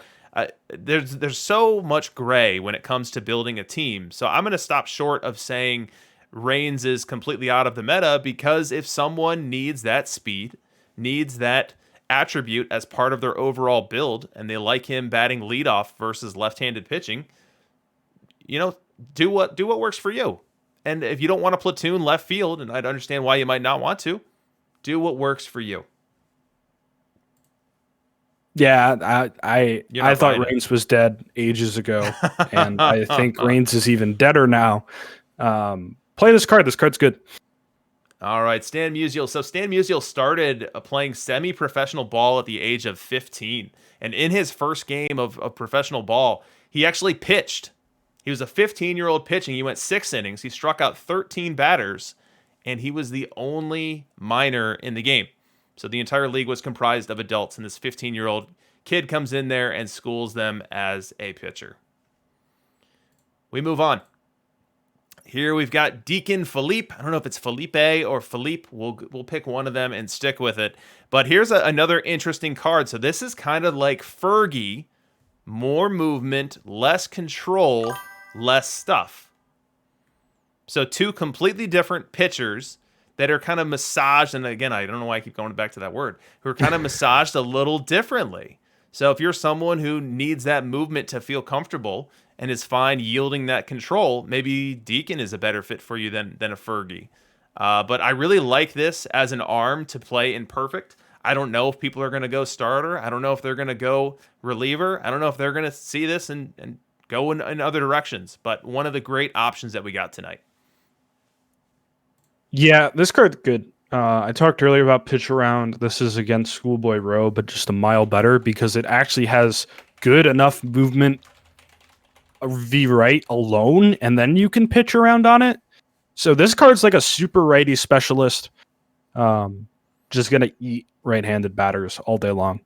there's so much gray when it comes to building a team. So I'm going to stop short of saying Raines is completely out of the meta, because if someone needs that speed, needs that attribute as part of their overall build, and they like him batting leadoff versus left-handed pitching, do what works for you. And if you don't want to platoon left field, and I'd understand why you might not want to, do what works for you. Yeah, I thought Raines was dead ages ago, and I think Raines is even deader now. Play this card. This card's good. All right, Stan Musial. So Stan Musial started playing semi-professional ball at the age of 15. And in his first game of professional ball, he actually pitched. He was a 15-year-old pitching. He went 6 innings. He struck out 13 batters, and he was the only minor in the game. So the entire league was comprised of adults, and this 15-year-old kid comes in there and schools them as a pitcher. We move on. Here we've got Deacon Philippe. I don't know if it's Felipe or Philippe. We'll pick one of them and stick with it. But here's another interesting card. So this is kind of like Fergie. More movement, less control, less stuff. So two completely different pitchers that are kind of massaged. And again, I don't know why I keep going back to that word. Who are kind of massaged a little differently. So if you're someone who needs that movement to feel comfortable and is fine yielding that control, maybe Deacon is a better fit for you than a Fergie. But I really like this as an arm to play in perfect. I don't know if people are going to go starter. I don't know if they're going to go reliever. I don't know if they're going to see this and go in other directions. But one of the great options that we got tonight. Yeah, this card's good. I talked earlier about pitch around. This is against Schoolboy Row, but just a mile better because it actually has good enough movement V right alone, and then you can pitch around on it. So this card's like a super righty specialist. Just gonna eat right-handed batters all day long.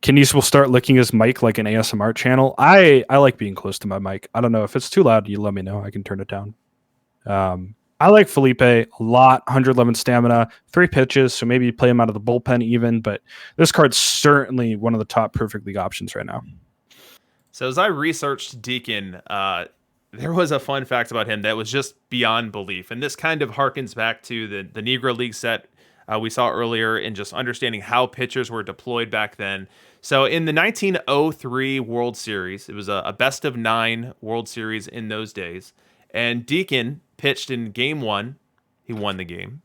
Kidneys will start licking his mic like an ASMR channel. I like being close to my mic. I don't know if it's too loud. You let me know. I can turn it down. I like Felipe a lot. 111 stamina, 3 pitches, so maybe you play him out of the bullpen even. But this card's certainly one of the top perfect league options right now. So as I researched Deacon, there was a fun fact about him that was just beyond belief, and this kind of harkens back to the Negro League set we saw earlier in just understanding how pitchers were deployed back then. So in the 1903 World Series, it was a best of 9 World Series in those days, and Deacon pitched in Game 1. He won the game.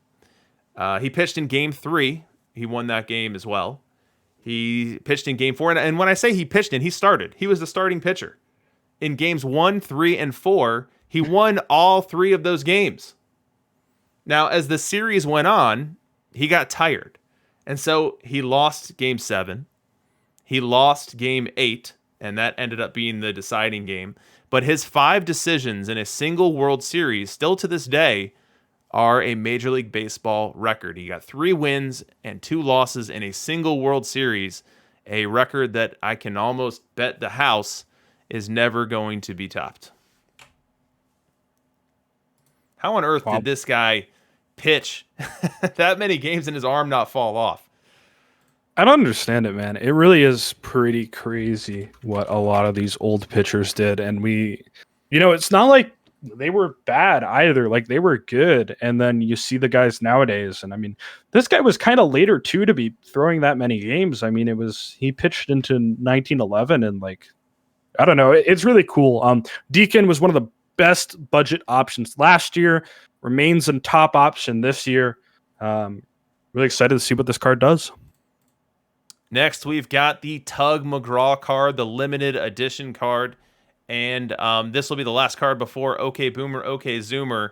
He pitched in Game 3. He won that game as well. He pitched in Game 4. And when I say he pitched in, he started. He was the starting pitcher. In Games 1, 3, and 4, he won all 3 of those games. Now, as the series went on, he got tired. And so he lost Game 7. He lost Game 8, and that ended up being the deciding game. But his 5 decisions in a single World Series, still to this day, are a Major League Baseball record. He got 3 wins and 2 losses in a single World Series, a record that I can almost bet the house is never going to be topped. How on earth did this guy pitch that many games and his arm not fall off? I don't understand it, man. It really is pretty crazy what a lot of these old pitchers did. And it's not like they were bad either. Like, they were good. And then you see the guys nowadays. And I mean, this guy was kind of later too to be throwing that many games. I mean, he pitched into 1911 and I don't know. It's really cool. Deacon was one of the best budget options last year, remains a top option this year. Really excited to see what this card does. Next, we've got the Tug McGraw card, the limited edition card. And this will be the last card before OK Boomer, OK Zoomer.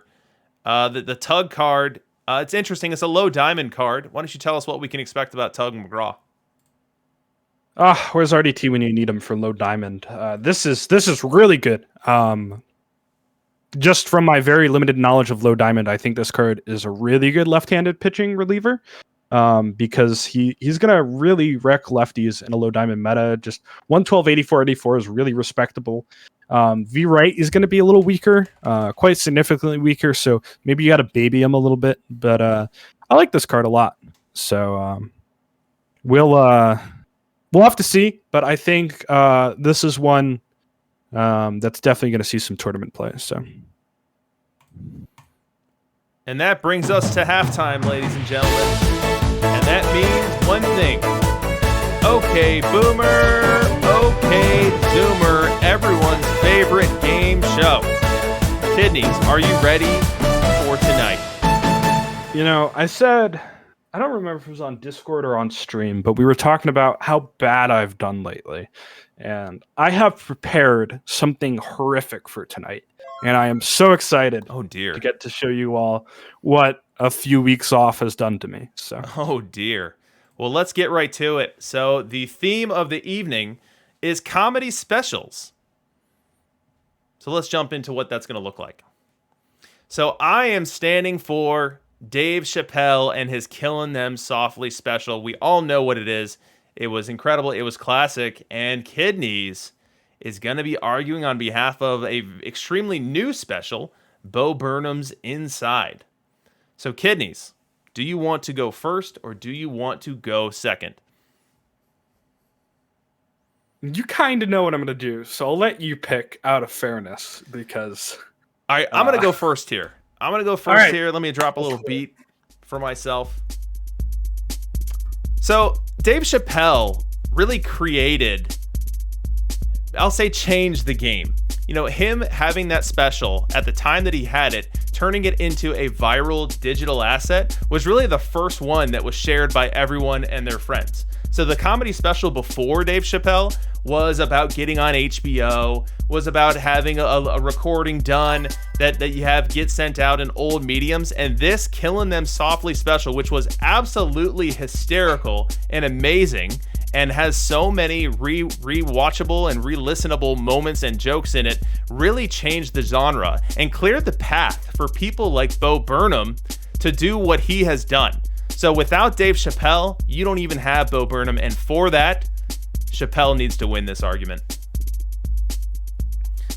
The Tug card, it's interesting. It's a low diamond card. Why don't you tell us what we can expect about Tug McGraw? Where's RDT when you need him for low diamond? This is really good. Just from my very limited knowledge of low diamond, I think this card is a really good left-handed pitching reliever. Because he's gonna really wreck lefties in a low diamond meta. Just 112, 84, 84 is really respectable. V right is gonna be a little weaker, quite significantly weaker. So maybe you got to baby him a little bit. But I like this card a lot. So we'll have to see. But I think this is one that's definitely gonna see some tournament play. So. And that brings us to halftime, ladies and gentlemen. And that means one thing. OK Boomer, OK Zoomer, everyone's favorite game show. Kidneys, are you ready for tonight? I said, I don't remember if it was on Discord or on stream, but we were talking about how bad I've done lately. And I have prepared something horrific for tonight. And I am so excited to get to show you all what a few weeks off has done to me. So, oh dear. Well, let's get right to it. So the theme of the evening is comedy specials. So let's jump into what that's going to look like. So I am standing for Dave Chappelle and his Killing Them Softly special. We all know what it is. It was incredible. It was classic. And Kidneys is going to be arguing on behalf of a extremely new special, Bo Burnham's Inside. So, Kidneys, do you want to go first or do you want to go second? You kind of know what I'm going to do, so I'll let you pick out of fairness because... All right, I'm going to go first here. Here. Let me drop a little beat for myself. So, Dave Chappelle really created... I'll say changed the game. Him having that special at the time that he had it, turning it into a viral digital asset was really the first one that was shared by everyone and their friends. So the comedy special before Dave Chappelle was about getting on HBO, was about having a recording done that you get sent out in old mediums. And this Killing Them Softly special, which was absolutely hysterical and amazing, and has so many re-watchable and re-listenable moments and jokes in it, really changed the genre and cleared the path for people like Bo Burnham to do what he has done. So without Dave Chappelle, you don't even have Bo Burnham, and for that, Chappelle needs to win this argument.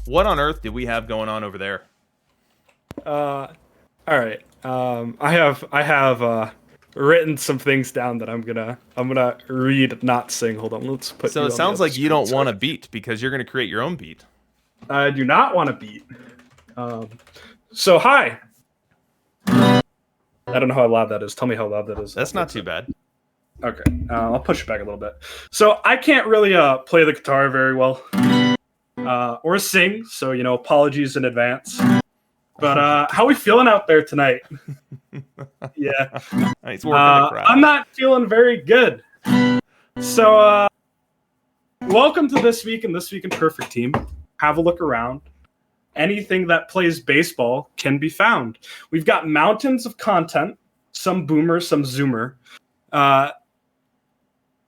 What on earth did we have going on over there? All right. I have written some things down that I'm gonna read, not sing. Hold on, let's put. So it sounds like you don't want a beat because you're gonna create your own beat. I do not want a beat. So hi. I don't know how loud that is. Tell me how loud that is. That's not too bad. Okay, I'll push it back a little bit. So I can't really play the guitar very well, or sing. So apologies in advance. But how we feeling out there tonight? Yeah, nice work in the crowd. I'm not feeling very good. So welcome to This Week in Perfect Team. Have a look around. Anything that plays baseball can be found. We've got mountains of content, some boomer, some zoomer.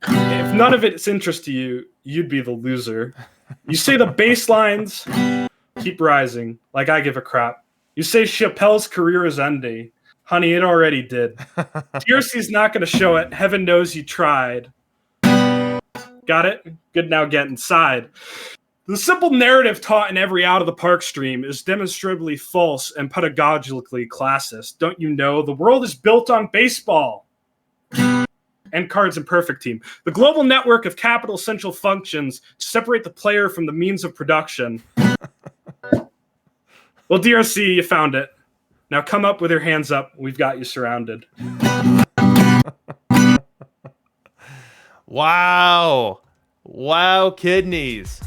If none of it's interest to you, you'd be the loser. You say the bass lines keep rising, like I give a crap. You say Chappelle's career is ending. Honey, it already did. TRC's not going to show it. Heaven knows you tried. Got it? Good, now get inside. The simple narrative taught in every Out of the Park stream is demonstrably false and pedagogically classist. Don't you know? The world is built on baseball and cards and perfect team. The global network of capital central functions to separate the player from the means of production. Well, DRC, you found it. Now come up with your hands up. We've got you surrounded. Wow. Wow, kidneys.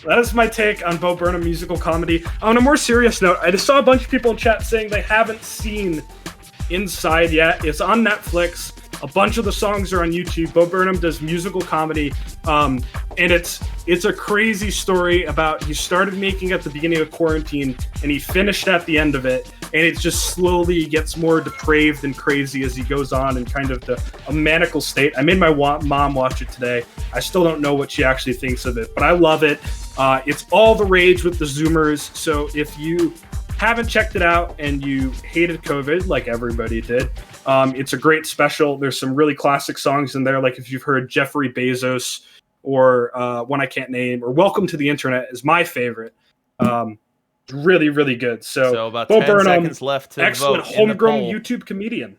That is my take on Bo Burnham musical comedy. On a more serious note, I just saw a bunch of people in chat saying they haven't seen Inside yet. It's on Netflix. A bunch of the songs are on YouTube. Bo Burnham does musical comedy, and it's a crazy story about he started making at the beginning of quarantine, and he finished at the end of it, and it just slowly gets more depraved and crazy as he goes on in kind of a maniacal state. I made my mom watch it today. I still don't know what she actually thinks of it, but I love it. It's all the rage with the Zoomers, so if you haven't checked it out and you hated COVID like everybody did, it's a great special. There's some really classic songs in there, like if you've heard Jeffrey Bezos or One I Can't Name or Welcome to the Internet is my favorite. Really, really good. So about Bo 10 Burnham, seconds left to excellent vote in the homegrown poll. YouTube comedian.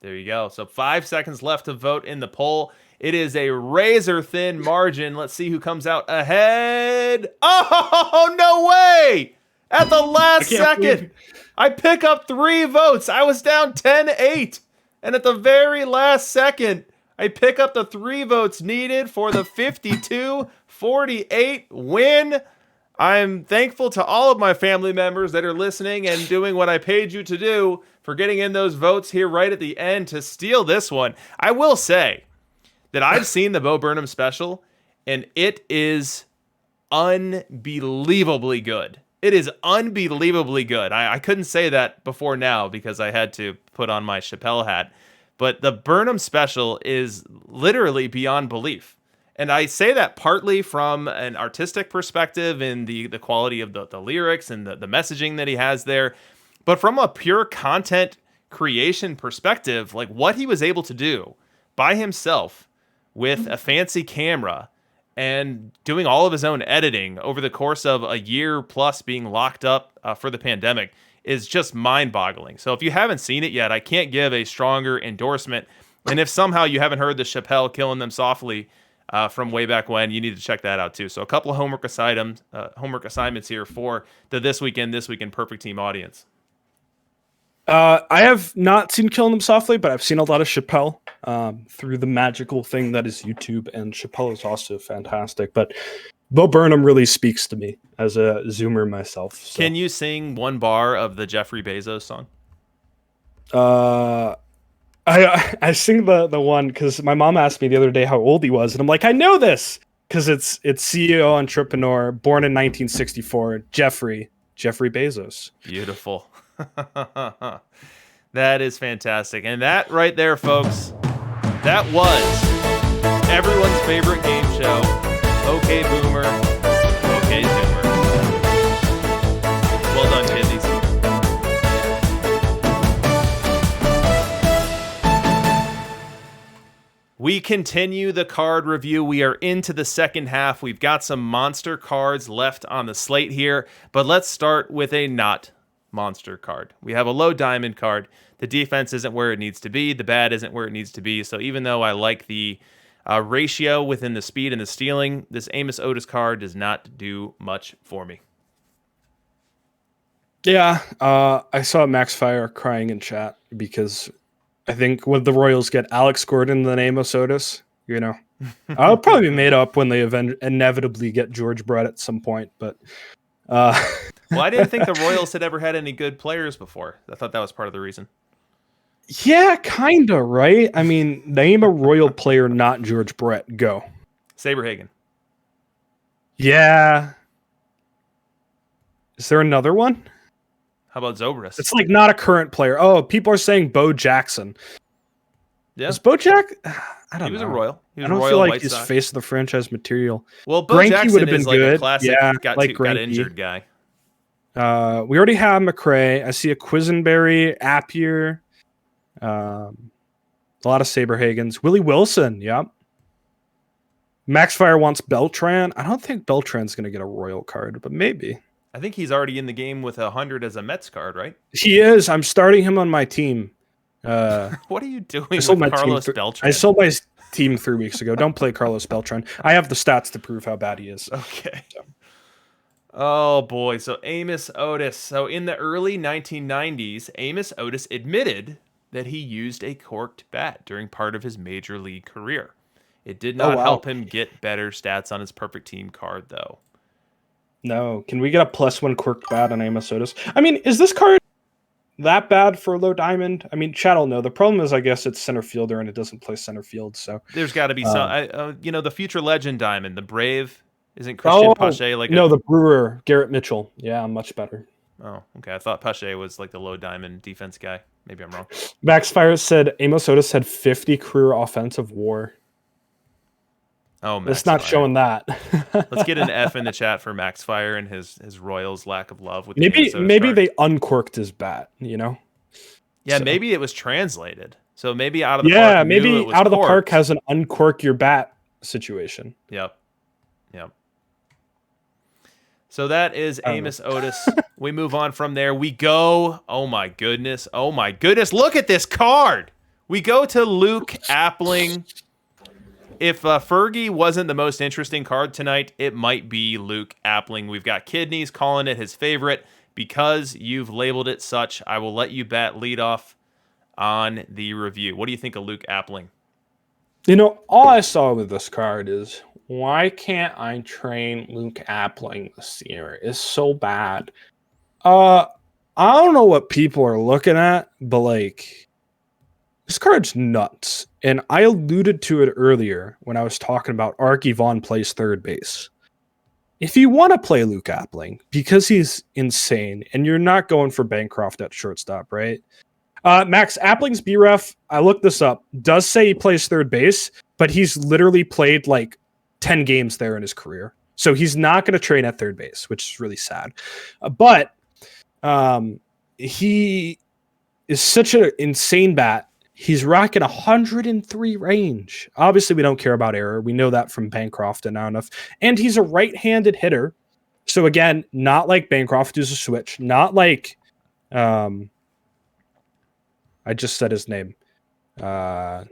There you go. So 5 seconds left to vote in the poll. It is a razor-thin margin. Let's see who comes out ahead. Oh, no way! At the last second, I pick up 3 votes. I was down 10-8. And at the very last second, I pick up the 3 votes needed for the 52-48 win. I'm thankful to all of my family members that are listening and doing what I paid you to do for getting in those votes here right at the end to steal this one. I will say that I've seen the Bo Burnham special, and it is unbelievably good. It is unbelievably good. I couldn't say that before now because I had to put on my Chappelle hat. But the Burnham special is literally beyond belief. And I say that partly from an artistic perspective in the quality of the lyrics and the messaging that he has there. But from a pure content creation perspective, like what he was able to do by himself with a fancy camera and doing all of his own editing over the course of a year plus being locked up for the pandemic is just mind-boggling. So if you haven't seen it yet, I can't give a stronger endorsement. And if somehow you haven't heard the Chappelle Killing Them Softly from way back when, you need to check that out too. So a couple of homework assignments here for the This Week in Perfect Team audience. I have not seen Killing Them Softly, but I've seen a lot of Chappelle through the magical thing that is YouTube, and Chappelle is also fantastic. But Bo Burnham really speaks to me as a Zoomer myself. So. Can you sing one bar of the Jeffrey Bezos song? I sing the one because my mom asked me the other day how old he was, and I'm like, I know this because it's CEO entrepreneur, born in 1964, Jeffrey Bezos. Beautiful. That is fantastic. And that right there, folks, that was everyone's favorite game show. Okay, Boomer. Okay, Zoomer. Well done, kiddies. We We continue the card review. We are into the second half. We've got some monster cards left on the slate here, but let's start with a not monster card. We have a low diamond card. The defense isn't where it needs to be. The bat isn't where it needs to be. So even though I like the ratio within the speed and the stealing, this Amos Otis card does not do much for me. Yeah, I saw Max Fire crying in chat because I think when the Royals get Alex Gordon and Amos Otis, I'll probably be made up when they inevitably get George Brett at some point. But well, I didn't think the Royals had ever had any good players before. I thought that was part of the reason. Yeah, kinda, right? I mean, name a Royal player, not George Brett. Go. Saberhagen. Yeah. Is there another one? How about Zobrist? It's like not a current player. Oh, people are saying Bo Jackson. Yeah. Is Bo Jack? I don't know. He was a Royal. He was I don't Royal feel like White he's Sox. face of the franchise material. Well, Bo Greinke Jackson would have been is like good. a classic got injured guy. We already have McRae. I see a Quisenberry, Appier, a lot of Saberhagens. Willie Wilson, yep. Max Fire wants Beltran. I don't think Beltran's going to get a Royal card, but maybe. I think he's already in the game with 100 as a Mets card, right? He is. I'm starting him on my team. What are you doing with Carlos Beltran? I sold my team 3 weeks ago. Don't play Carlos Beltran. I have the stats to prove how bad he is. Okay. So. Oh, boy. So Amos Otis. So in the early 1990s, Amos Otis admitted that he used a corked bat during part of his major league career. It did not help him get better stats on his perfect team card, though. No. Can we get a +1 corked bat on Amos Otis? I mean, is this card that bad for low diamond? I mean, Chad will know. The problem is, I guess it's center fielder and it doesn't play center field. So there's got to be some. The future legend diamond, the Brave, isn't Christian Pache like? No, the Brewer, Garrett Mitchell. Yeah, much better. Oh, okay. I thought Pache was like the low diamond defense guy. Maybe I'm wrong. Max Fire said Amos Otis had 50 career offensive WAR. Oh, Max it's not Fire. Showing that. Let's get an F in the chat for Max Fire and his Royals' lack of love with maybe they uncorked his bat. Yeah, so. Maybe it was translated. So maybe out of the park. Yeah, maybe out of the park has an uncork your bat situation. Yep. So that is Amos Otis. We move on from there. We go. Oh my goodness. Look at this card. We go to Luke Appling. If Fergie wasn't the most interesting card tonight, it might be Luke Appling. We've got Kidneys calling it his favorite. Because you've labeled it such, I will let you bat leadoff on the review. What do you think of Luke Appling? All I saw with this card is, why can't I train Luke Appling this year? It's so bad. I don't know what people are looking at, but this card's nuts. And I alluded to it earlier when I was talking about Arky Vaughn plays third base. If you want to play Luke Appling, because he's insane, and you're not going for Bancroft at shortstop, right? Max Appling's BREF, I looked this up, does say he plays third base, but he's literally played 10 games there in his career. So he's not going to train at third base, which is really sad. But he is such an insane bat. He's rocking 103 range. Obviously, we don't care about error. We know that from Bancroft and not enough. And he's a right-handed hitter. So again, not like Bancroft, who's a switch. Not like, I just said his name. Wow.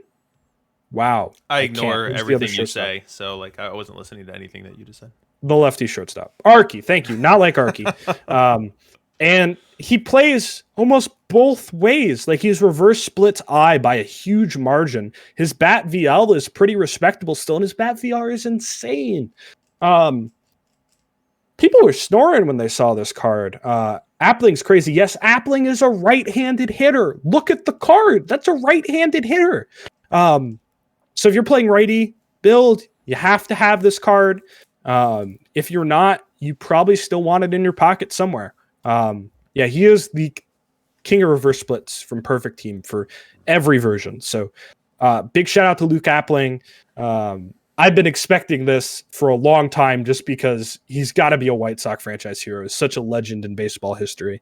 I ignore everything you say. So I wasn't listening to anything that you just said. The lefty shortstop. Arky, thank you. Not like Arky. And he plays almost both ways. He's reverse splits I by a huge margin. His bat VL is pretty respectable still, and his bat VR is insane. People were snoring when they saw this card. Appling's crazy. Yes, Appling is a right-handed hitter. Look at the card. That's a right-handed hitter. So if you're playing righty build, you have to have this card. If you're not, you probably still want it in your pocket somewhere. He is the king of reverse splits from Perfect Team for every version. So big shout out to Luke Appling. I've been expecting this for a long time just because he's got to be a White Sox franchise hero. He's such a legend in baseball history.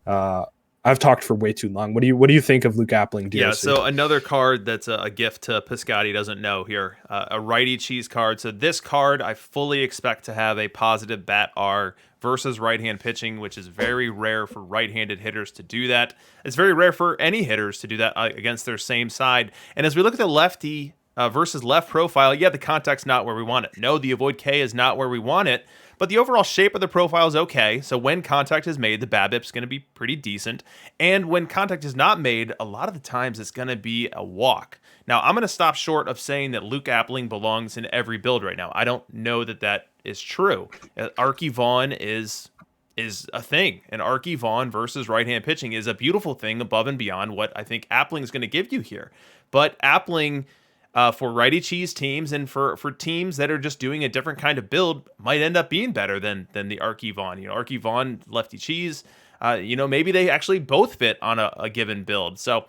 I I've talked for way too long. What do you think of Luke Appling, DRC? Yeah, so another card that's a gift to Piscotti doesn't know here. A righty cheese card. So this card I fully expect to have a positive bat R versus right-hand pitching, which is very rare for right-handed hitters to do that. It's very rare for any hitters to do that against their same side. And as we look at the lefty versus left profile, yeah, the contact's not where we want it. No, the avoid K is not where we want it. But the overall shape of the profile is okay. So when contact is made, the BABIP's going to be pretty decent. And when contact is not made, a lot of the times it's going to be a walk. Now, I'm going to stop short of saying that Luke Appling belongs in every build right now. I don't know that that is true. Arky Vaughn is a thing. And Arky Vaughn versus right-hand pitching is a beautiful thing above and beyond what I think Appling is going to give you here. But Appling... for righty cheese teams and for teams that are just doing a different kind of build might end up being better than the Arky Vaughn. Arky Vaughn, lefty cheese, maybe they actually both fit on a given build. So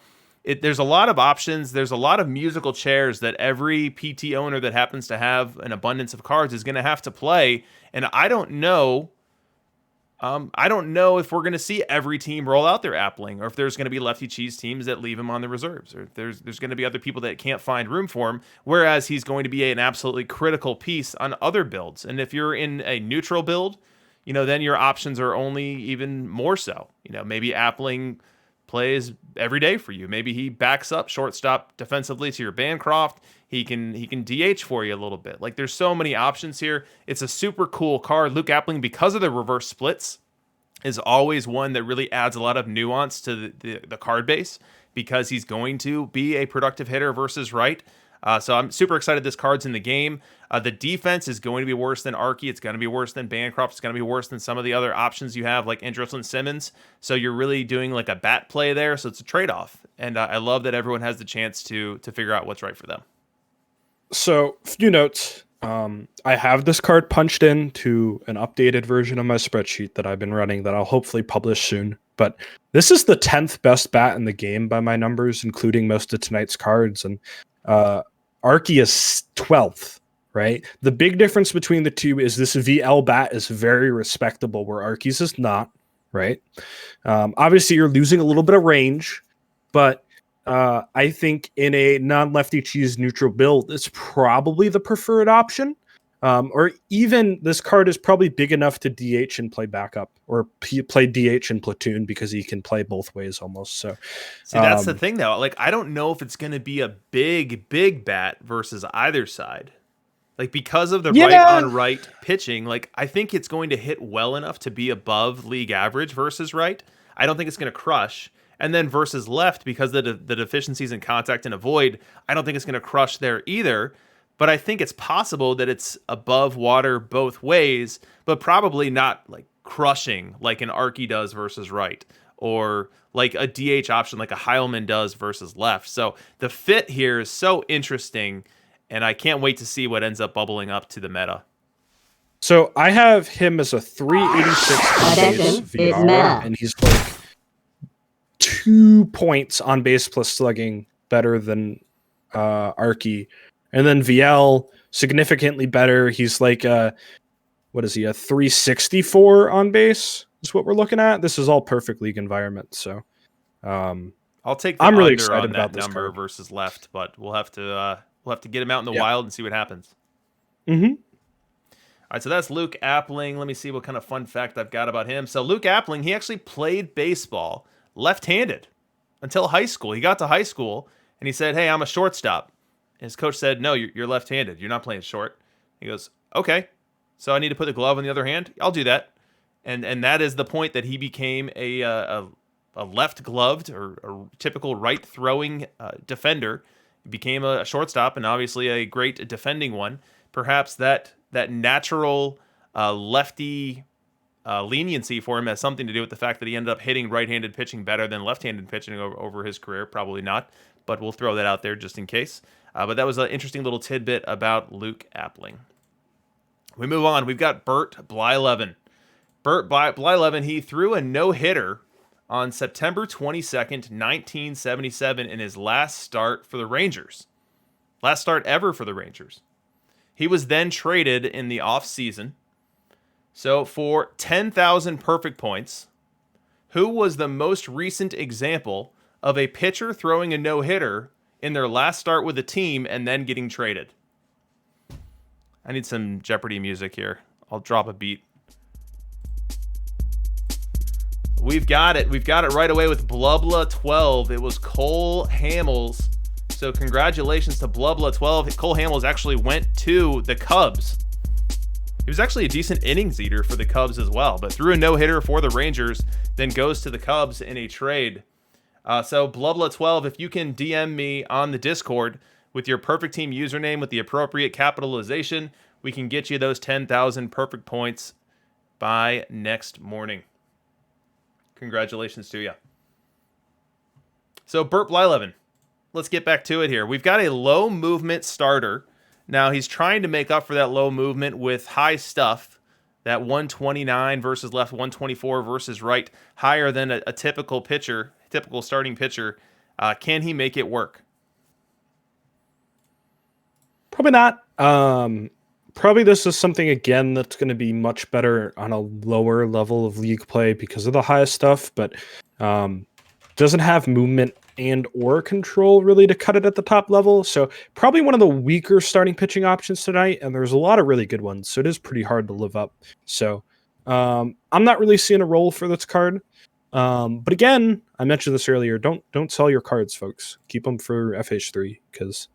there's a lot of options. There's a lot of musical chairs that every PT owner that happens to have an abundance of cards is going to have to play. And I don't know if we're going to see every team roll out their Appling, or if there's going to be lefty cheese teams that leave him on the reserves, or if there's going to be other people that can't find room for him, whereas he's going to be an absolutely critical piece on other builds. And if you're in a neutral build, then your options are only even more so. Maybe Appling plays every day for you. Maybe he backs up shortstop defensively to your Bancroft. He can DH for you a little bit. Like, there's so many options here. It's a super cool card. Luke Appling, because of the reverse splits, is always one that really adds a lot of nuance to the card base, because he's going to be a productive hitter versus right. So I'm super excited this card's in the game. The defense is going to be worse than Arky. It's going to be worse than Bancroft. It's going to be worse than some of the other options you have, like Andrelton Simmons. So you're really doing like a bat play there. So it's a trade-off. And I love that everyone has the chance to figure out what's right for them. So, few notes. I have this card punched into an updated version of my spreadsheet that I've been running that I'll hopefully publish soon. But this is the 10th best bat in the game by my numbers, including most of tonight's cards. And Arky is 12th, right? The big difference between the two is this VL bat is very respectable, where Arky's is not, right? Obviously, you're losing a little bit of range, but I think in a non-lefty cheese neutral build, it's probably the preferred option. Or even this card is probably big enough to DH and play backup, or play DH and platoon, because he can play both ways almost. So, see, that's the thing though. Like, I don't know if it's going to be a big bat versus either side. Like, because of the right on right pitching, like, I think it's going to hit well enough to be above league average versus right. I don't think it's going to crush. And then versus left, because the deficiencies in contact and avoid, I don't think it's going to crush there either. But I think it's possible that it's above water both ways, but probably not like crushing like an Arky does versus right, or like a DH option like a Heilman does versus left. So the fit here is so interesting, and I can't wait to see what ends up bubbling up to the meta. So I have him as a 386 base VR, and he's like 2 points on base plus slugging better than Arky. And then VL, significantly better. He's like a 364 on base is what we're looking at. This is all perfect league environment. So I'll take the I'm really under excited on about that this number card versus left, but we'll have to get him out in the wild and see what happens. Mm-hmm. All right, so that's Luke Appling. Let me see what kind of fun fact I've got about him. So Luke Appling, he actually played baseball left-handed until high school. He got to high school and he said, "Hey, I'm a shortstop." His coach said, "No, you're left-handed. You're not playing short." He goes, "Okay, so I need to put the glove on the other hand. I'll do that." And that is the point that he became a left-gloved or a typical right-throwing defender. He became a shortstop, and obviously a great defending one. Perhaps that natural lefty leniency for him has something to do with the fact that he ended up hitting right-handed pitching better than left-handed pitching over his career. Probably not, but we'll throw that out there just in case. But that was an interesting little tidbit about Luke Appling. We move on. We've got Bert Blyleven. Bert Blyleven, he threw a no-hitter on September 22nd, 1977 in his last start for the Rangers. Last start ever for the Rangers. He was then traded in the offseason. So for 10,000 perfect points, Who was the most recent example of a pitcher throwing a no-hitter in their last start with the team and then getting traded? I need some Jeopardy music here. I'll drop a beat. We've got it. We've got it right away with Blubla 12. It was Cole Hamels. So congratulations to Blubla 12. Cole Hamels actually went to the Cubs. He was actually a decent innings eater for the Cubs as well, but threw a no-hitter for the Rangers, then goes to the Cubs in a trade. So Blubla 12, if you can DM me on the Discord with your perfect team username with the appropriate capitalization, we can get you those 10,000 perfect points by next morning. Congratulations to you. So Burt Blyleven, let's get back to it here. We've got a low movement starter. Now he's trying to make up for that low movement with high stuff. That 129 versus left, 124 versus right, higher than a typical pitcher, typical starting pitcher. Can he make it work? Probably not. Probably this is something, again, that's going to be much better on a lower level of league play because of the highest stuff, but doesn't have movement and or control really to cut it at the top level. So probably one of the weaker starting pitching options tonight, and there's a lot of really good ones, so it is pretty hard to live up. So I'm not really seeing a role for this card. But again, I mentioned this earlier, don't sell your cards, folks. Keep them for FH3 because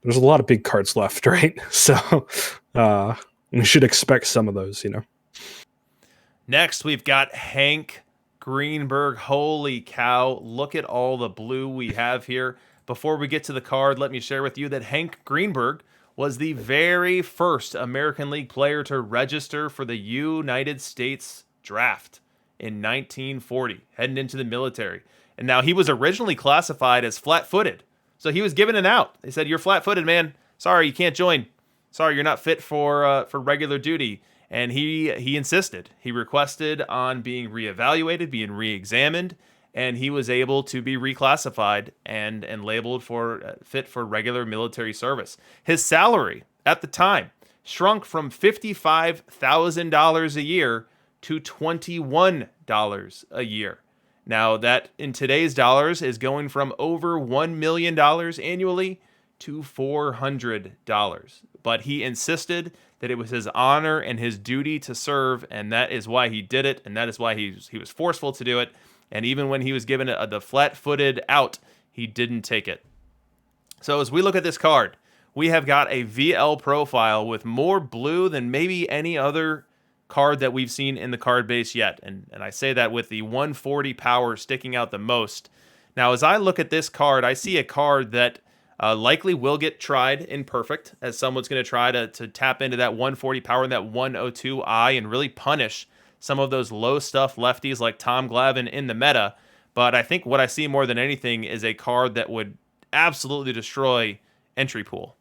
there's a lot of big cards left, right? So we should expect some of those, Next, we've got Hank Greenberg. Holy cow, look at all the blue we have here. Before we get to the card, let me share with you that Hank Greenberg was the very first American League player to register for the United States draft in 1940, heading into the military. And now he was originally classified as flat-footed. So he was given an out. They said, "You're flat-footed, man. Sorry, you can't join. Sorry, you're not fit for regular duty." And he insisted. He requested on being reevaluated, being reexamined, and he was able to be reclassified and labeled for fit for regular military service. His salary at the time shrunk from $55,000 a year to $21 a year. Now, that in today's dollars is going from over $1 million annually to $400. But he insisted that it was his honor and his duty to serve, and that is why he did it, and that is why he was forceful to do it. And even when he was given the flat-footed out, he didn't take it. So as we look at this card, we have got a VL profile with more blue than maybe any other card that we've seen in the card base yet. And I say that with the 140 power sticking out the most. Now, as I look at this card, I see a card that likely will get tried in perfect, as someone's going to try to tap into that 140 power and that 102 eye and really punish some of those low stuff lefties like Tom Glavine in the meta. But I think what I see more than anything is a card that would absolutely destroy entry pool.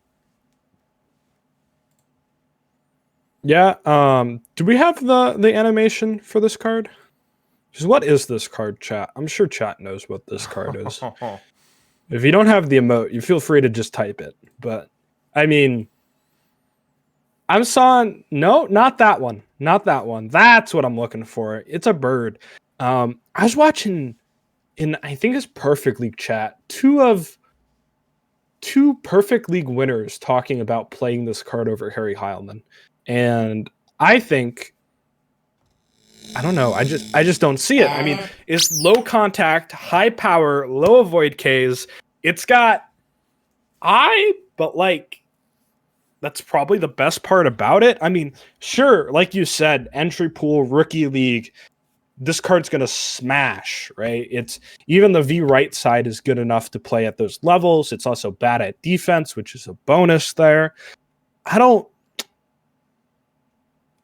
Yeah. Do we have the animation for this card? Because what is this card, chat? I'm sure chat knows what this card is. If you don't have the emote, you feel free to just type it. But I mean, I'm saw no, not that one. Not that one. That's what I'm looking for. It's a bird. I was watching in, I think it's Perfect League chat, two Perfect League winners talking about playing this card over Harry Heilman. And I think, I don't know, I just don't see it. I mean, it's low contact, high power, low avoid Ks. It's got but like, that's probably the best part about it. I mean, sure, like you said, entry pool, rookie league, this card's going to smash, right? It's even the V right side is good enough to play at those levels. It's also bad at defense, which is a bonus there. I don't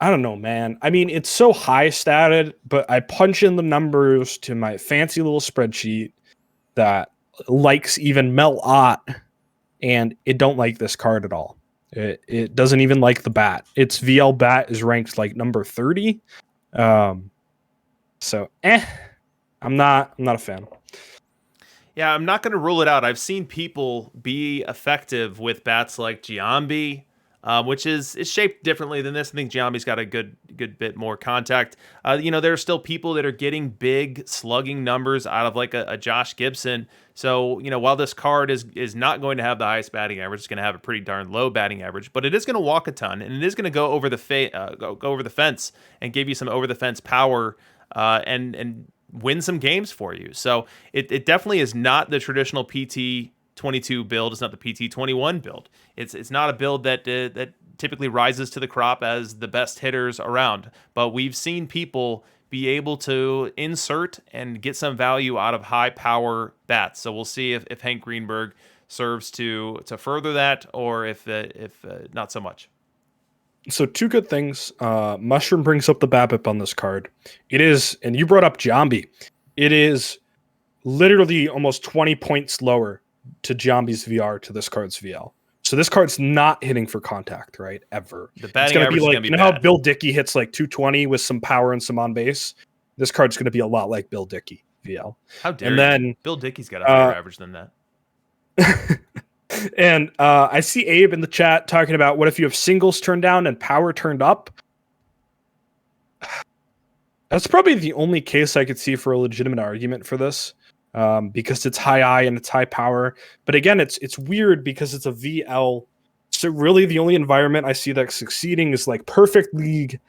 know, man. I mean, it's so high statted, but I punch in the numbers to my fancy little spreadsheet that likes even Mel Ott, and it don't like this card at all. It doesn't even like the bat. Its VL bat is ranked like number 30. I'm not a fan. Yeah, I'm not going to rule it out. I've seen people be effective with bats like Giambi, which is shaped differently than this. I think Giambi's got a good bit more contact. There are still people that are getting big slugging numbers out of like a Josh Gibson. So, while this card is not going to have the highest batting average, it's going to have a pretty darn low batting average, but it is going to walk a ton, and it is going to go over the go over the fence and give you some over the fence power, and win some games for you. So it definitely is not the traditional PT 22 build. It's not the PT 21 build. It's not a build that typically rises to the crop as the best hitters around. But we've seen people be able to insert and get some value out of high power bats. So we'll see if Hank Greenberg serves to further that, or if not so much. So two good things. Mushroom brings up the BABIP on this card. It is, and you brought up Giambi. It is literally almost 20 points lower to Giambi's VR to this card's VL. So this card's not hitting for contact, right? Ever. The batting average is going to be how Bill Dickey hits like 220 with some power and some on base? This card's going to be a lot like Bill Dickey VL. How dare you? Bill Dickey's got a higher average than that. And I see Abe in the chat talking about what if you have singles turned down and power turned up? That's probably the only case I could see for a legitimate argument for this. Because it's high I and it's high power. But again, it's weird because it's a VL. So really the only environment I see that's succeeding is like Perfect League.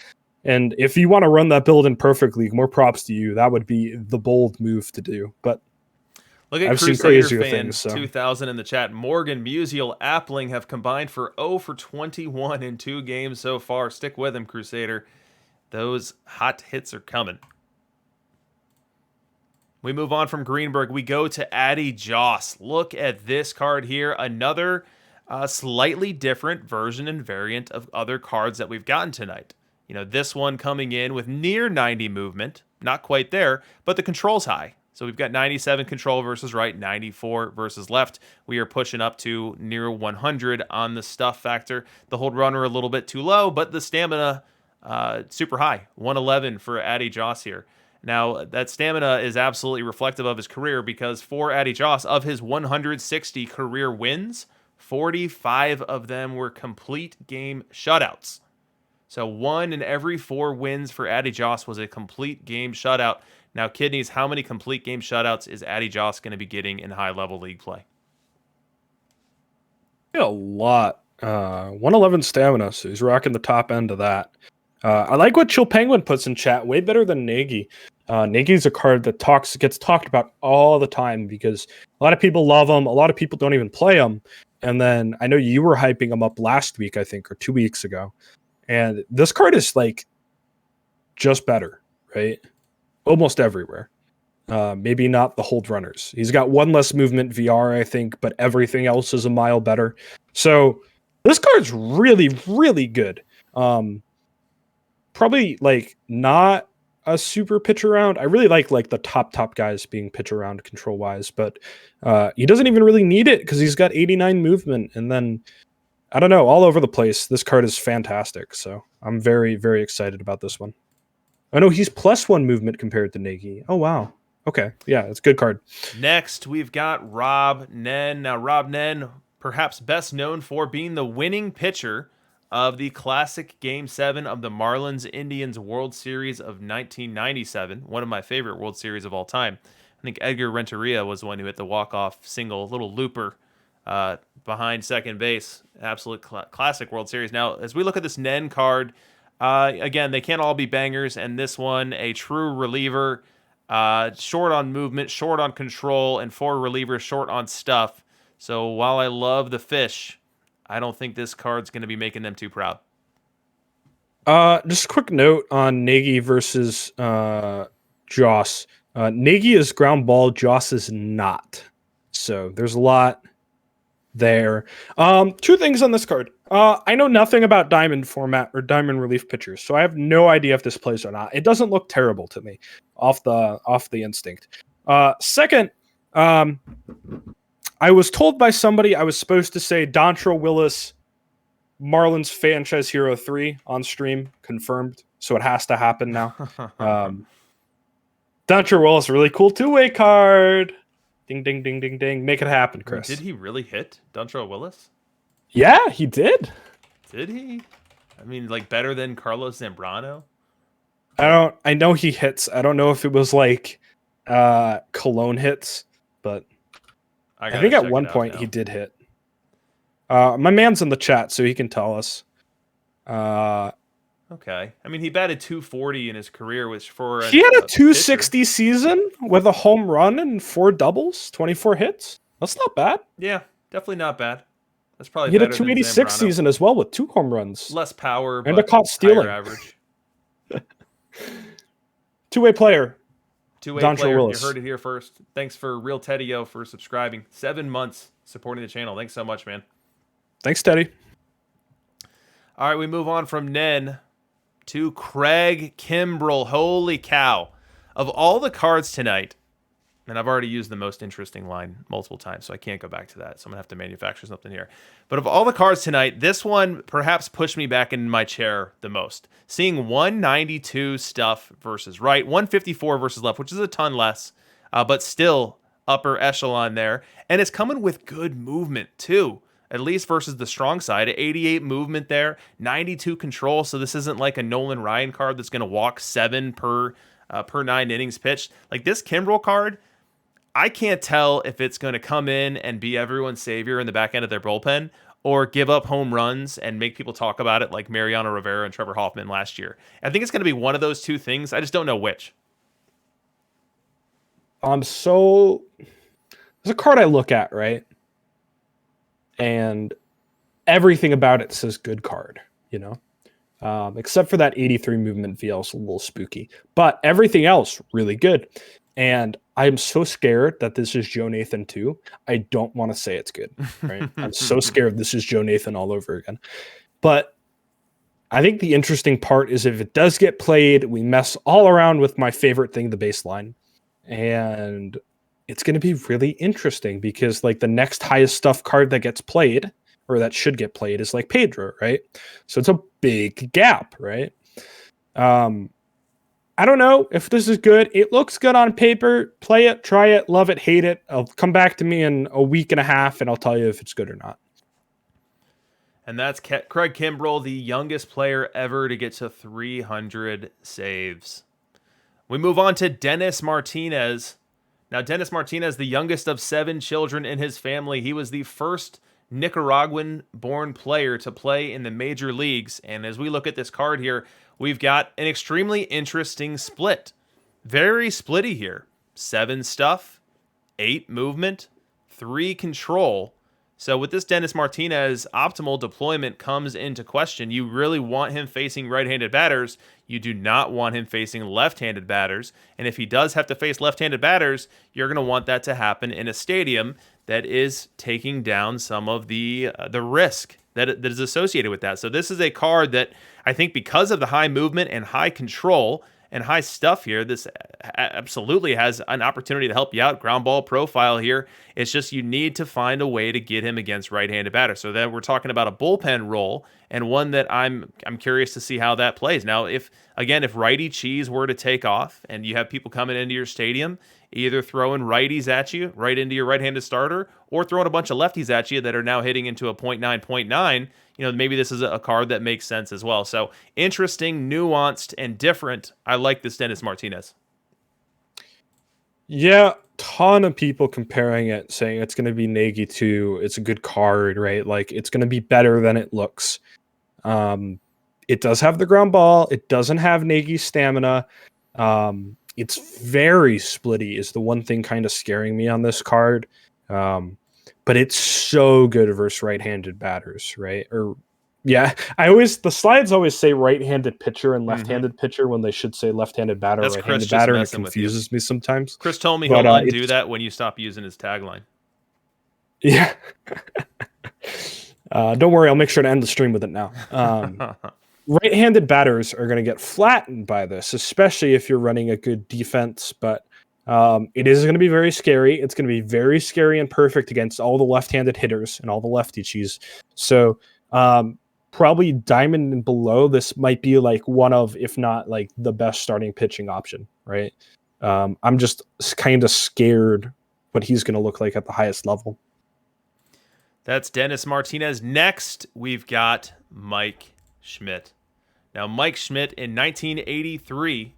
And if you want to run that build in Perfect League, more props to you. That would be the bold move to do. But look at Crusader Fan 2000 in the chat. Morgan, Musial, Appling have combined for 0 for 21 in 2 games so far. Stick with him, Crusader. Those hot hits are coming. We move on from Greenberg. We go to Addy Joss. Look at this card here. Another slightly different version and variant of other cards that we've gotten tonight. This one coming in with near 90 movement. Not quite there, but the control's high. So we've got 97 control versus right, 94 versus left. We are pushing up to near 100 on the stuff factor. The hold runner a little bit too low, but the stamina super high. 111 for Addy Joss here. Now, that stamina is absolutely reflective of his career because for Addy Joss, of his 160 career wins, 45 of them were complete game shutouts. So 1 in every 4 wins for Addy Joss was a complete game shutout. Now, Kidneys, how many complete game shutouts is Addy Joss going to be getting in high-level league play? A lot. 111 stamina, so he's rocking the top end of that. I like what Chill Penguin puts in chat. Way better than Nagy. Nagy's a card that gets talked about all the time because a lot of people love him. A lot of people don't even play him. And then I know you were hyping him up last week, I think, or 2 weeks ago. And this card is like just better, right? Almost everywhere. Maybe not the hold runners. He's got 1 less movement VR, I think, but everything else is a mile better. So this card's really, really good. Probably like not a super pitch around. I really like the top guys being pitch around control wise, but he doesn't even really need it because he's got 89 movement. And then I don't know, all over the place. This card is fantastic. So I'm very, very excited about this one. Oh no, he's +1 movement compared to Nagy. Oh wow. Okay. Yeah, it's a good card. Next, we've got Rob Nen. Now, Rob Nen, perhaps best known for being the winning pitcher of the classic Game 7 of the Marlins-Indians World Series of 1997, one of my favorite World Series of all time. I think Edgar Renteria was the one who hit the walk-off single, little looper behind second base. Absolute classic World Series. Now, as we look at this Nen card, again, they can't all be bangers, and this one, a true reliever, short on movement, short on control, and 4 relievers short on stuff. So while I love the fish, I don't think this card's going to be making them too proud. Just a quick note on Nagy versus Joss. Nagy is ground ball, Joss is not. So there's a lot there. 2 things on this card. I know nothing about diamond format or diamond relief pitchers, so I have no idea if this plays or not. It doesn't look terrible to me off the instinct. Second, I was told by somebody I was supposed to say Dontrelle Willis, Marlins franchise hero 3 on stream, confirmed. So it has to happen now. Dontrelle Willis, really cool 2-way card. Ding, ding, ding, ding, ding. Make it happen, Chris. Did he really hit Dontrelle Willis? Yeah, he did. Did he? I mean, like better than Carlos Zambrano? I know he hits. I don't know if it was like Cologne hits, but I think at one point he did hit. My man's in the chat, so he can tell us. Okay. I mean, he batted 240 in his career, which for he had a 260 season with a home run and 4 doubles, 24 hits. That's not bad. Yeah, definitely not bad. That's probably he had better a 286 season as well with 2 home runs, less power, and but a caught stealing. Average. Two-way player. Two-way player. Willis. You heard it here first. Thanks for Real Teddy-O for subscribing. 7 months supporting the channel. Thanks so much, man. Thanks, Teddy. All right, we move on from Nen to Craig Kimbrell. Holy cow. Of all the cards tonight, and I've already used the most interesting line multiple times, so I can't go back to that. So I'm going to have to manufacture something here. But of all the cards tonight, this one perhaps pushed me back in my chair the most. Seeing 192 stuff versus right, 154 versus left, which is a ton less, but still upper echelon there. And it's coming with good movement, too. At least versus the strong side. 88 movement there, 92 control. So this isn't like a Nolan Ryan card that's going to walk 7 per 9 innings pitched. Like this Kimbrell card, I can't tell if it's going to come in and be everyone's savior in the back end of their bullpen or give up home runs and make people talk about it like Mariano Rivera and Trevor Hoffman last year. I think it's going to be one of those two things. I just don't know which. There's a card I look at, right? And everything about it says good card, you know? Except for that 83 movement feels a little spooky. But everything else, really good. And I'm so scared that this is Joe Nathan too. I don't want to say it's good, right? I'm so scared this is Joe Nathan all over again. But I think the interesting part is if it does get played, we mess all around with my favorite thing, the baseline. And it's going to be really interesting because like the next highest stuff card that gets played or that should get played is like Pedro, right? So it's a big gap, right? I don't know if this is good. It looks good on paper. Play it, try it, love it, hate it. I'll come back to me in a week and a half and I'll tell you if it's good or not. And that's Craig Kimbrell, the youngest player ever to get to 300 saves. We move on to Dennis Martinez. Now, Dennis Martinez, the youngest of 7 children in his family, he was the first Nicaraguan-born player to play in the major leagues. And as we look at this card here, we've got an extremely interesting split. Very splitty here. 7 stuff, 8 movement, 3 control. So with this Dennis Martinez, optimal deployment comes into question. You really want him facing right-handed batters. You do not want him facing left-handed batters. And if he does have to face left-handed batters, you're going to want that to happen in a stadium that is taking down some of the risk that is associated with that. So this is a card that I think because of the high movement and high control and high stuff here, this absolutely has an opportunity to help you out. Ground ball profile here. It's just you need to find a way to get him against right-handed batters. So then we're talking about a bullpen role and one that I'm curious to see how that plays. Now, if righty cheese were to take off and you have people coming into your stadium, either throwing righties at you right into your right-handed starter or throwing a bunch of lefties at you that are now hitting into a 0.9, maybe this is a card that makes sense as well. So interesting, nuanced, and different. I like this Dennis Martinez. Yeah, ton of people comparing it, saying it's going to be Nagy 2. It's a good card, right? Like it's going to be better than it looks. It does have the ground ball. It doesn't have Nagy's stamina. It's very splitty is the one thing kind of scaring me on this card. But it's so good versus right-handed batters, right? The slides always say right-handed pitcher and left-handed pitcher when they should say left-handed batter or right-handed batter, and it confuses me sometimes. Chris told me he'll undo that when you stop using his tagline. Yeah. Don't worry, I'll make sure to end the stream with it now. Right-handed batters are going to get flattened by this, especially if you're running a good defense, but it is going to be very scary. It's going to be very scary and perfect against all the left-handed hitters and all the lefty cheese. So probably diamond and below, this might be like one of, if not like the best starting pitching option, right? I'm just kind of scared what he's going to look like at the highest level. That's Dennis Martinez. Next, we've got Mike Schmidt. Now, Mike Schmidt in 1983,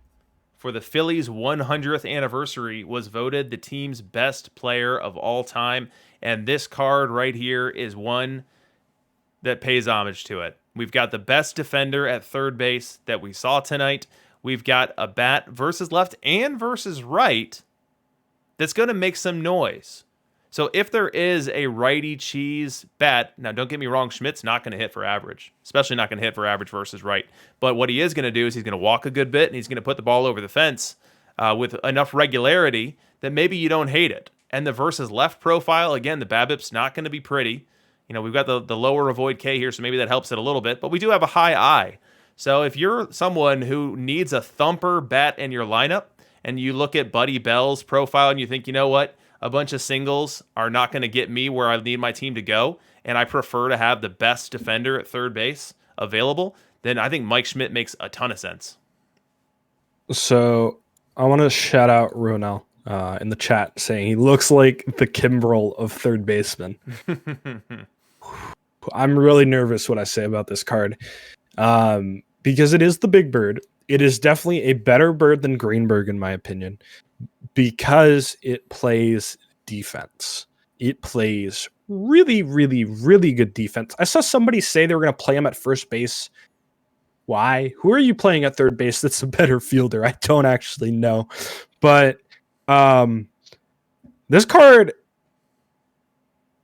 for the Phillies' 100th anniversary, was voted the team's best player of all time. And this card right here is one that pays homage to it. We've got the best defender at third base that we saw tonight. We've got a bat versus left and versus right that's going to make some noise. So if there is a righty cheese bat, now don't get me wrong, Schmidt's not going to hit for average, especially not going to hit for average versus right. But what he is going to do is he's going to walk a good bit and he's going to put the ball over the fence with enough regularity that maybe you don't hate it. And the versus left profile, again, the BABIP's not going to be pretty. You know, we've got the lower avoid K here, so maybe that helps it a little bit. But we do have a high I. So if you're someone who needs a thumper bat in your lineup and you look at Buddy Bell's profile and you think, you know what? A bunch of singles are not going to get me where I need my team to go, and I prefer to have the best defender at third base available, then I think Mike Schmidt makes a ton of sense. So I want to shout out Ronell in the chat saying he looks like the Kimbrel of third baseman. I'm really nervous what I say about this card because it is the big bird. It is definitely a better bird than Greenberg, in my opinion, because it plays defense. It plays really, really, really good defense. I saw somebody say they were going to play him at first base. Why? Who are you playing at third base that's a better fielder? I don't actually know. But this card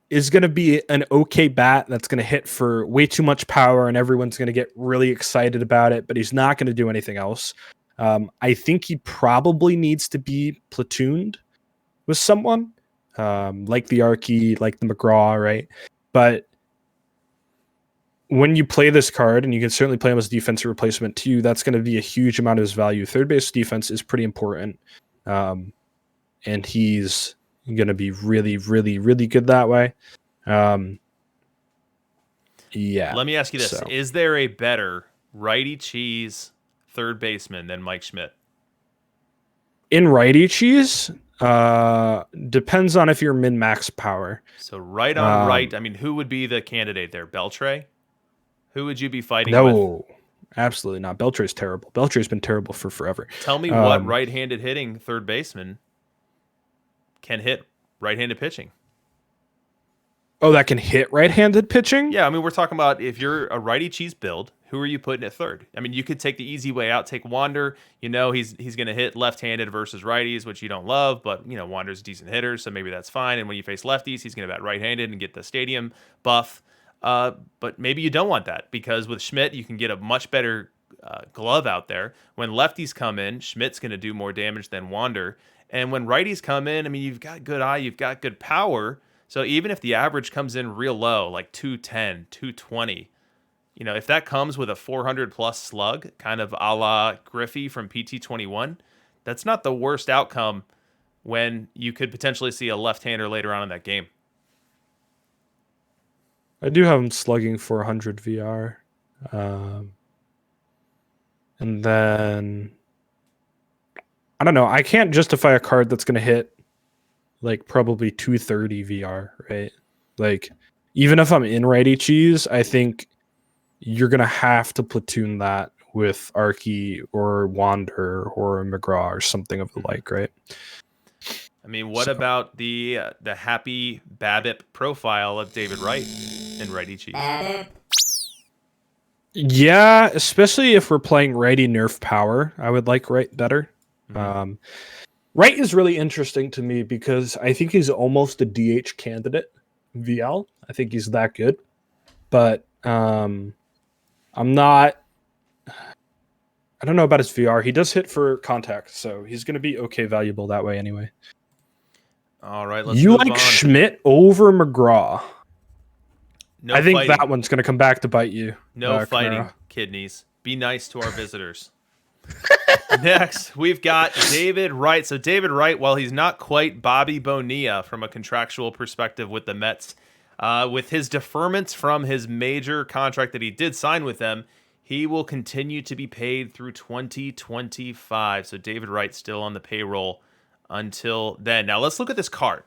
is going to be an okay bat that's going to hit for way too much power and everyone's going to get really excited about it, but he's not going to do anything else. I think he probably needs to be platooned with someone like the Archie, like the McGraw, right? But when you play this card, and you can certainly play him as a defensive replacement too, that's going to be a huge amount of his value. Third base defense is pretty important, and he's going to be really, really, really good that way. Yeah. Let me ask you this. So. Is there a better righty cheese third baseman than Mike Schmidt? In righty cheese, depends on if you're min-max power. So right on right, I mean, who would be the candidate there? Beltre? Who would you be fighting with? No, absolutely not. Beltre's terrible. Beltre's been terrible for forever. Tell me what right-handed hitting third baseman can hit right-handed pitching. Oh, that can hit right-handed pitching? Yeah, I mean, we're talking about if you're a righty cheese build, who are you putting at third? I mean, you could take the easy way out, take Wander. You know, he's going to hit left-handed versus righties, which you don't love, but, you know, Wander's a decent hitter, so maybe that's fine. And when you face lefties, he's going to bat right-handed and get the stadium buff. But maybe you don't want that, because with Schmidt, you can get a much better glove out there. When lefties come in, Schmidt's going to do more damage than Wander. And when righties come in, I mean, you've got good eye, you've got good power. So even if the average comes in real low, like 210, 220, you know, if that comes with a 400-plus slug, kind of a la Griffey from PT21, that's not the worst outcome when you could potentially see a left-hander later on in that game. I do have him slugging 400 VR. And then, I don't know. I can't justify a card that's going to hit like probably 230 VR, right? Like, even if I'm in righty cheese, I think you're going to have to platoon that with Archie or Wander or McGraw or something of the like, right? I mean, what about the happy BABIP profile of David Wright in righty cheese? Yeah, especially if we're playing righty nerf power, I would like Wright better. Mm-hmm. Wright is really interesting to me because I think he's almost a DH candidate. VL, I think he's that good, but I'm not. I don't know about his VR. He does hit for contact, so he's going to be okay valuable that way anyway. All right, let's you move like on. Schmidt over McGraw? No I think fighting. that one's going to come back to bite you. No fighting, Kamara. kidneys. Be nice to our visitors. Next, we've got David Wright. So David Wright, while he's not quite Bobby Bonilla from a contractual perspective with the Mets, with his deferments from his major contract that he did sign with them, he will continue to be paid through 2025. So David Wright still on the payroll until then. Now let's look at this card.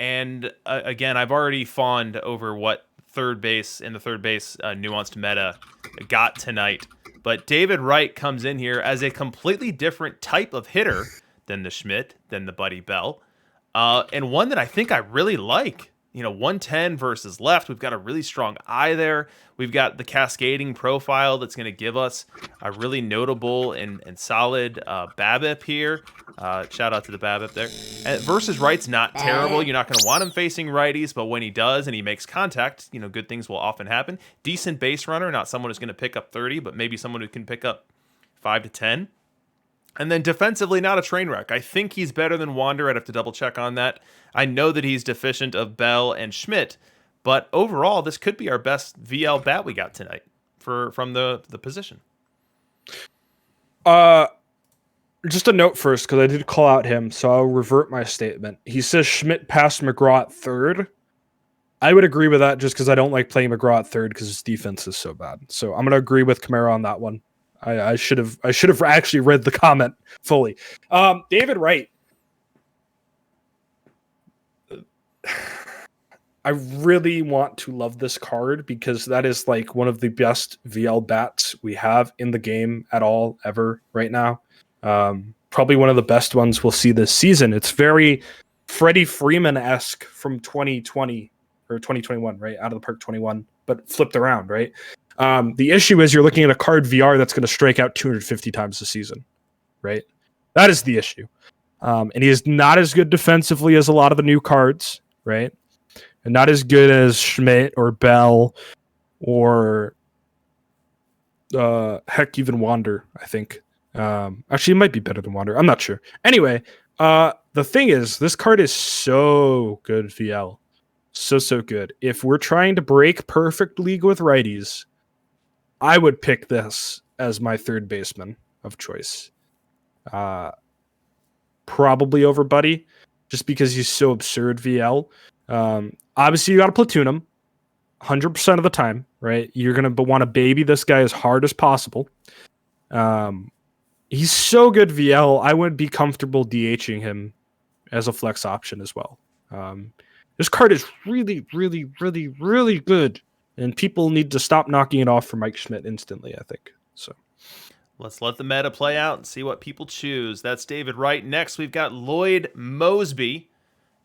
And again, I've already fawned over what third base nuanced meta got tonight. But David Wright comes in here as a completely different type of hitter than the Schmidt, than the Buddy Bell, and one that I think I really like. 110 versus left. We've got a really strong eye there. We've got the cascading profile that's going to give us a really notable and solid BABIP here. Shout out to the BABIP there. And versus Wright's not terrible. You're not going to want him facing righties, but when he does and he makes contact, good things will often happen. Decent base runner, not someone who's going to pick up 30, but maybe someone who can pick up 5 to 10. And then defensively, not a train wreck. I think he's better than Wander. I'd have to double check on that. I know that he's deficient of Bell and Schmidt, but overall, this could be our best VL bat we got tonight from the position. Just a note first, because I did call out him, so I'll revert my statement. He says Schmidt passed McGraw at third. I would agree with that just because I don't like playing McGraw at third because his defense is so bad. So I'm going to agree with Camara on that one. I should have actually read the comment fully. David Wright. I really want to love this card because that is like one of the best VL bats we have in the game at all ever right now. Probably one of the best ones we'll see this season. It's very Freddie Freeman-esque from 2020 or 2021, right? Out of the Park 21, but flipped around, right? The issue is you're looking at a card VR that's going to strike out 250 times a season, right? That is the issue. And he is not as good defensively as a lot of the new cards, right? And not as good as Schmidt or Bell or heck, even Wander, I think. Actually, it might be better than Wander. I'm not sure. Anyway, the thing is, this card is so good, VL. So good. If we're trying to break perfect league with righties, I would pick this as my third baseman of choice. Probably over Buddy, just because he's so absurd VL. Obviously, you got to platoon him 100% of the time, right? You're going to want to baby this guy as hard as possible. He's so good VL, I would be comfortable DHing him as a flex option as well. This card is really, really, really, really good. And people need to stop knocking it off for Mike Schmidt instantly, I think. So let's let the meta play out and see what people choose. That's David Wright. Next, we've got Lloyd Moseby,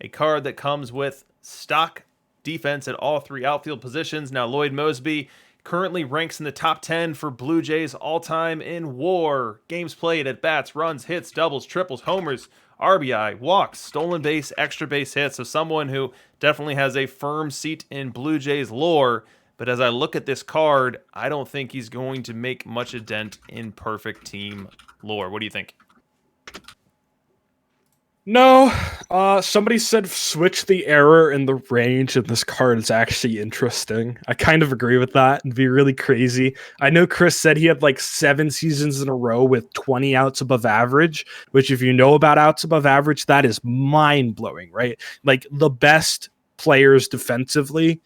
a card that comes with stock defense at all three outfield positions. Now, Lloyd Moseby currently ranks in the top 10 for Blue Jays all-time in WAR. Games played, at bats, runs, hits, doubles, triples, homers, RBI, walks, stolen base, extra base hits. So someone who definitely has a firm seat in Blue Jays lore. But as I look at this card, I don't think he's going to make much a dent in perfect team lore. What do you think? No. Somebody said switch the error in the range, and this card is actually interesting. I kind of agree with that. It'd be really crazy. I know Chris said he had like 7 seasons in a row with 20 outs above average, which if you know about outs above average, that is mind-blowing, right? Like the best players defensively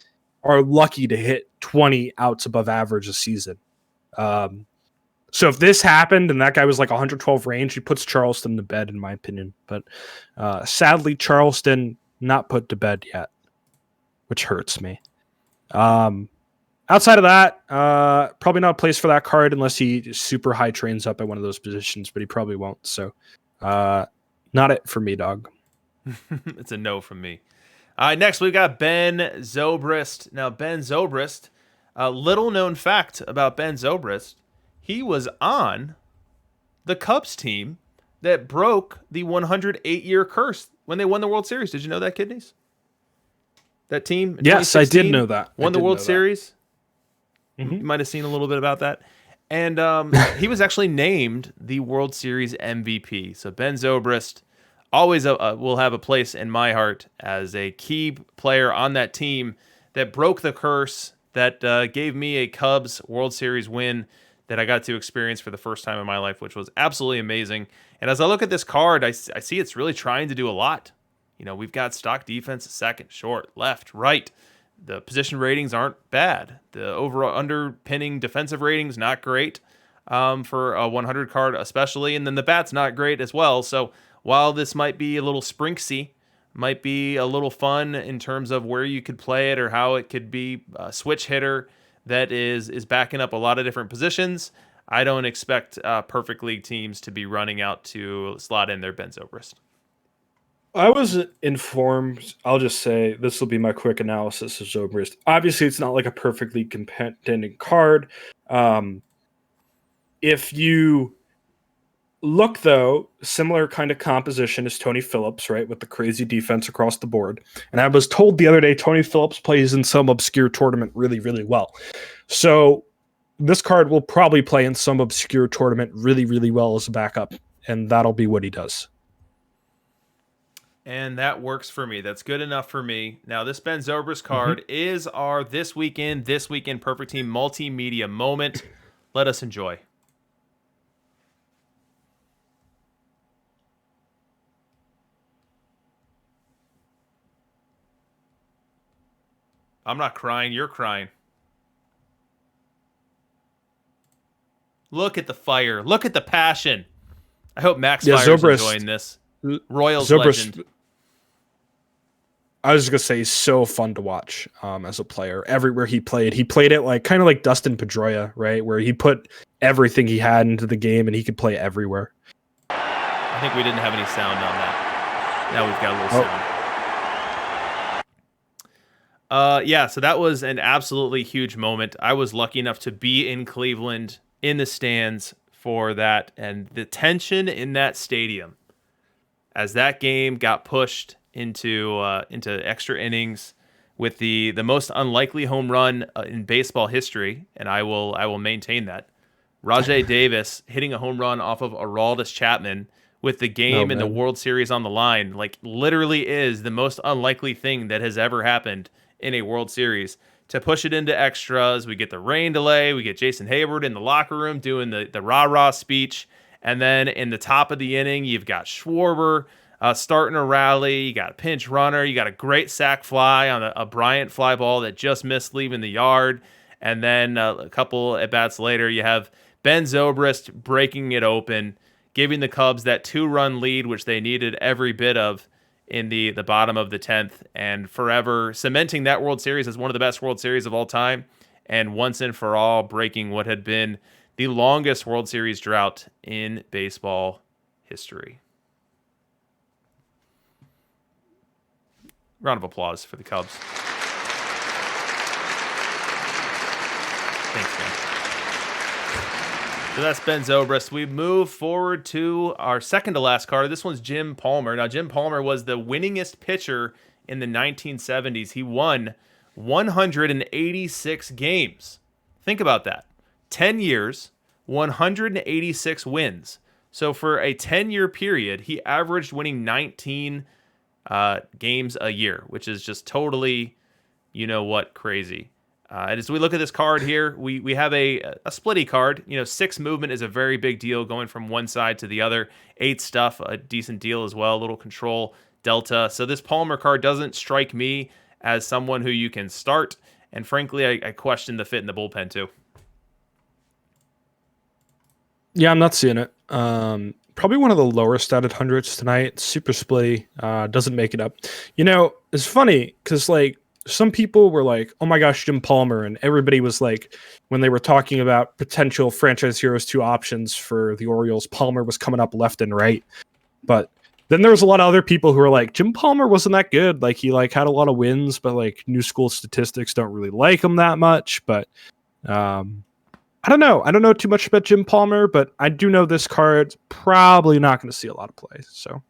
are lucky to hit 20 outs above average a season. So if this happened and that guy was like 112 range, he puts Charleston to bed, in my opinion. But sadly, Charleston not put to bed yet, which hurts me. Outside of that, probably not a place for that card unless he super high trains up at one of those positions, but he probably won't. So not it for me, dog. It's a no from me. Next, we've got Ben Zobrist. Now, Ben Zobrist, a little known fact about Ben Zobrist, he was on the Cubs team that broke the 108-year curse when they won the World Series. Did you know that, Kidneys? That team? Yes, I did know that. Won the World Series. Mm-hmm. You might have seen a little bit about that. And he was actually named the World Series MVP. So Ben Zobrist always will have a place in my heart as a key player on that team that broke the curse, that gave me a Cubs World Series win that I got to experience for the first time in my life, which was absolutely amazing. And as I look at this card, I see it's really trying to do a lot. We've got stock defense, second, short, left, right. The position ratings aren't bad. The overall underpinning defensive ratings, not great for a 100 card especially. And then the bat's not great as well. So while this might be a little sprinksy might be a little fun in terms of where you could play it or how it could be a switch hitter that is backing up a lot of different positions. I don't expect perfect league teams to be running out to slot in their Ben Zobrist. I was informed. I'll just say this will be my quick analysis of Zobrist. Obviously, it's not like a perfectly contending card. If you look, though, similar kind of composition as Tony Phillips, right, with the crazy defense across the board. And I was told the other day Tony Phillips plays in some obscure tournament really, really well. So this card will probably play in some obscure tournament really, really well as a backup, and that'll be what he does. And that works for me. That's good enough for me. Now, this Ben Zobrist card is our This Weekend Perfect Team multimedia moment. Let us enjoy. I'm not crying. You're crying. Look at the fire. Look at the passion. I hope Max Fire's enjoying this. Royals legend. I was just going to say, he's so fun to watch as a player. Everywhere he played it like kind of like Dustin Pedroia, right? Where he put everything he had into the game and he could play everywhere. I think we didn't have any sound on that. Now we've got a little sound. Yeah, so that was an absolutely huge moment. I was lucky enough to be in Cleveland in the stands for that, and the tension in that stadium as that game got pushed into extra innings with the most unlikely home run in baseball history, and I will maintain that. Rajai Davis hitting a home run off of Aroldis Chapman with the game and the World Series on the line, like literally is the most unlikely thing that has ever happened in a World Series. To push it into extras, we get the rain delay, we get Jason Hayward in the locker room doing the rah-rah speech, and then in the top of the inning, you've got Schwarber starting a rally, you got a pinch runner, you got a great sac fly on a Bryant fly ball that just missed leaving the yard, and then a couple at-bats later, you have Ben Zobrist breaking it open, giving the Cubs that 2-run lead, which they needed every bit of in the bottom of the 10th, and forever cementing that World Series as one of the best World Series of all time, and once and for all breaking what had been the longest World Series drought in baseball history. Round of applause for the Cubs. Thanks, man. So that's Ben Zobrist. We move forward to our second to last card. This one's Jim Palmer. Now, Jim Palmer was the winningest pitcher in the 1970s. He won 186 games. Think about that. 10 years, 186 wins. So for a 10-year period, he averaged winning 19 games a year, which is just totally, crazy. And as we look at this card here, we have a splitty card. 6 movement is a very big deal, going from one side to the other. 8 stuff, a decent deal as well. A little control delta. So this Palmer card doesn't strike me as someone who you can start. And frankly, I question the fit in the bullpen too. Yeah, I'm not seeing it. Probably one of the lower statted hundreds tonight. Super splitty. Doesn't make it up. It's funny because some people were like, oh my gosh, Jim Palmer. And everybody was like, when they were talking about potential franchise heroes 2 options for the Orioles, Palmer was coming up left and right. But then there was a lot of other people who were like, Jim Palmer wasn't that good. He had a lot of wins, but new school statistics don't really like him that much. But I don't know. I don't know too much about Jim Palmer, but I do know this card's probably not going to see a lot of play. So.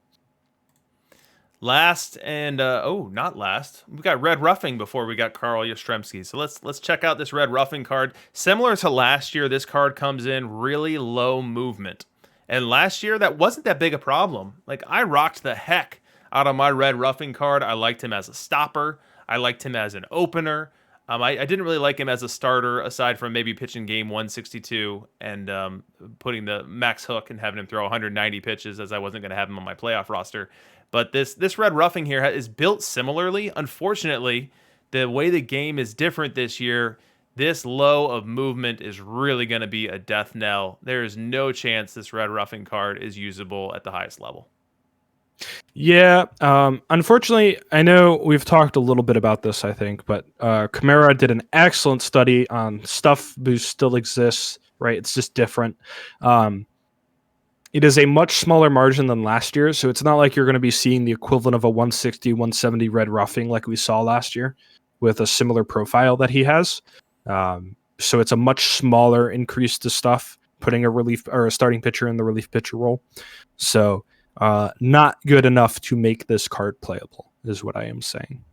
Last and not last. We got Red Ruffing before we got Carl Yastrzemski. So let's check out this Red Ruffing card. Similar to last year, this card comes in really low movement. And last year, that wasn't that big a problem. I rocked the heck out of my Red Ruffing card. I liked him as a stopper. I liked him as an opener. I didn't really like him as a starter, aside from maybe pitching game 162 and putting the max hook and having him throw 190 pitches, as I wasn't going to have him on my playoff roster. But this Red Ruffing here is built similarly. Unfortunately, the way the game is different this year, this low of movement is really going to be a death knell. There is no chance this Red Ruffing card is usable at the highest level. Yeah, unfortunately, I know we've talked a little bit about this, I think, but Chimera did an excellent study on stuff boost still exists, right? It's just different. It is a much smaller margin than last year, so it's not like you're going to be seeing the equivalent of a 160, 170 red roughing like we saw last year with a similar profile that he has. So it's a much smaller increase to stuff, putting a relief or a starting pitcher in the relief pitcher role. So not good enough to make this card playable, is what I am saying.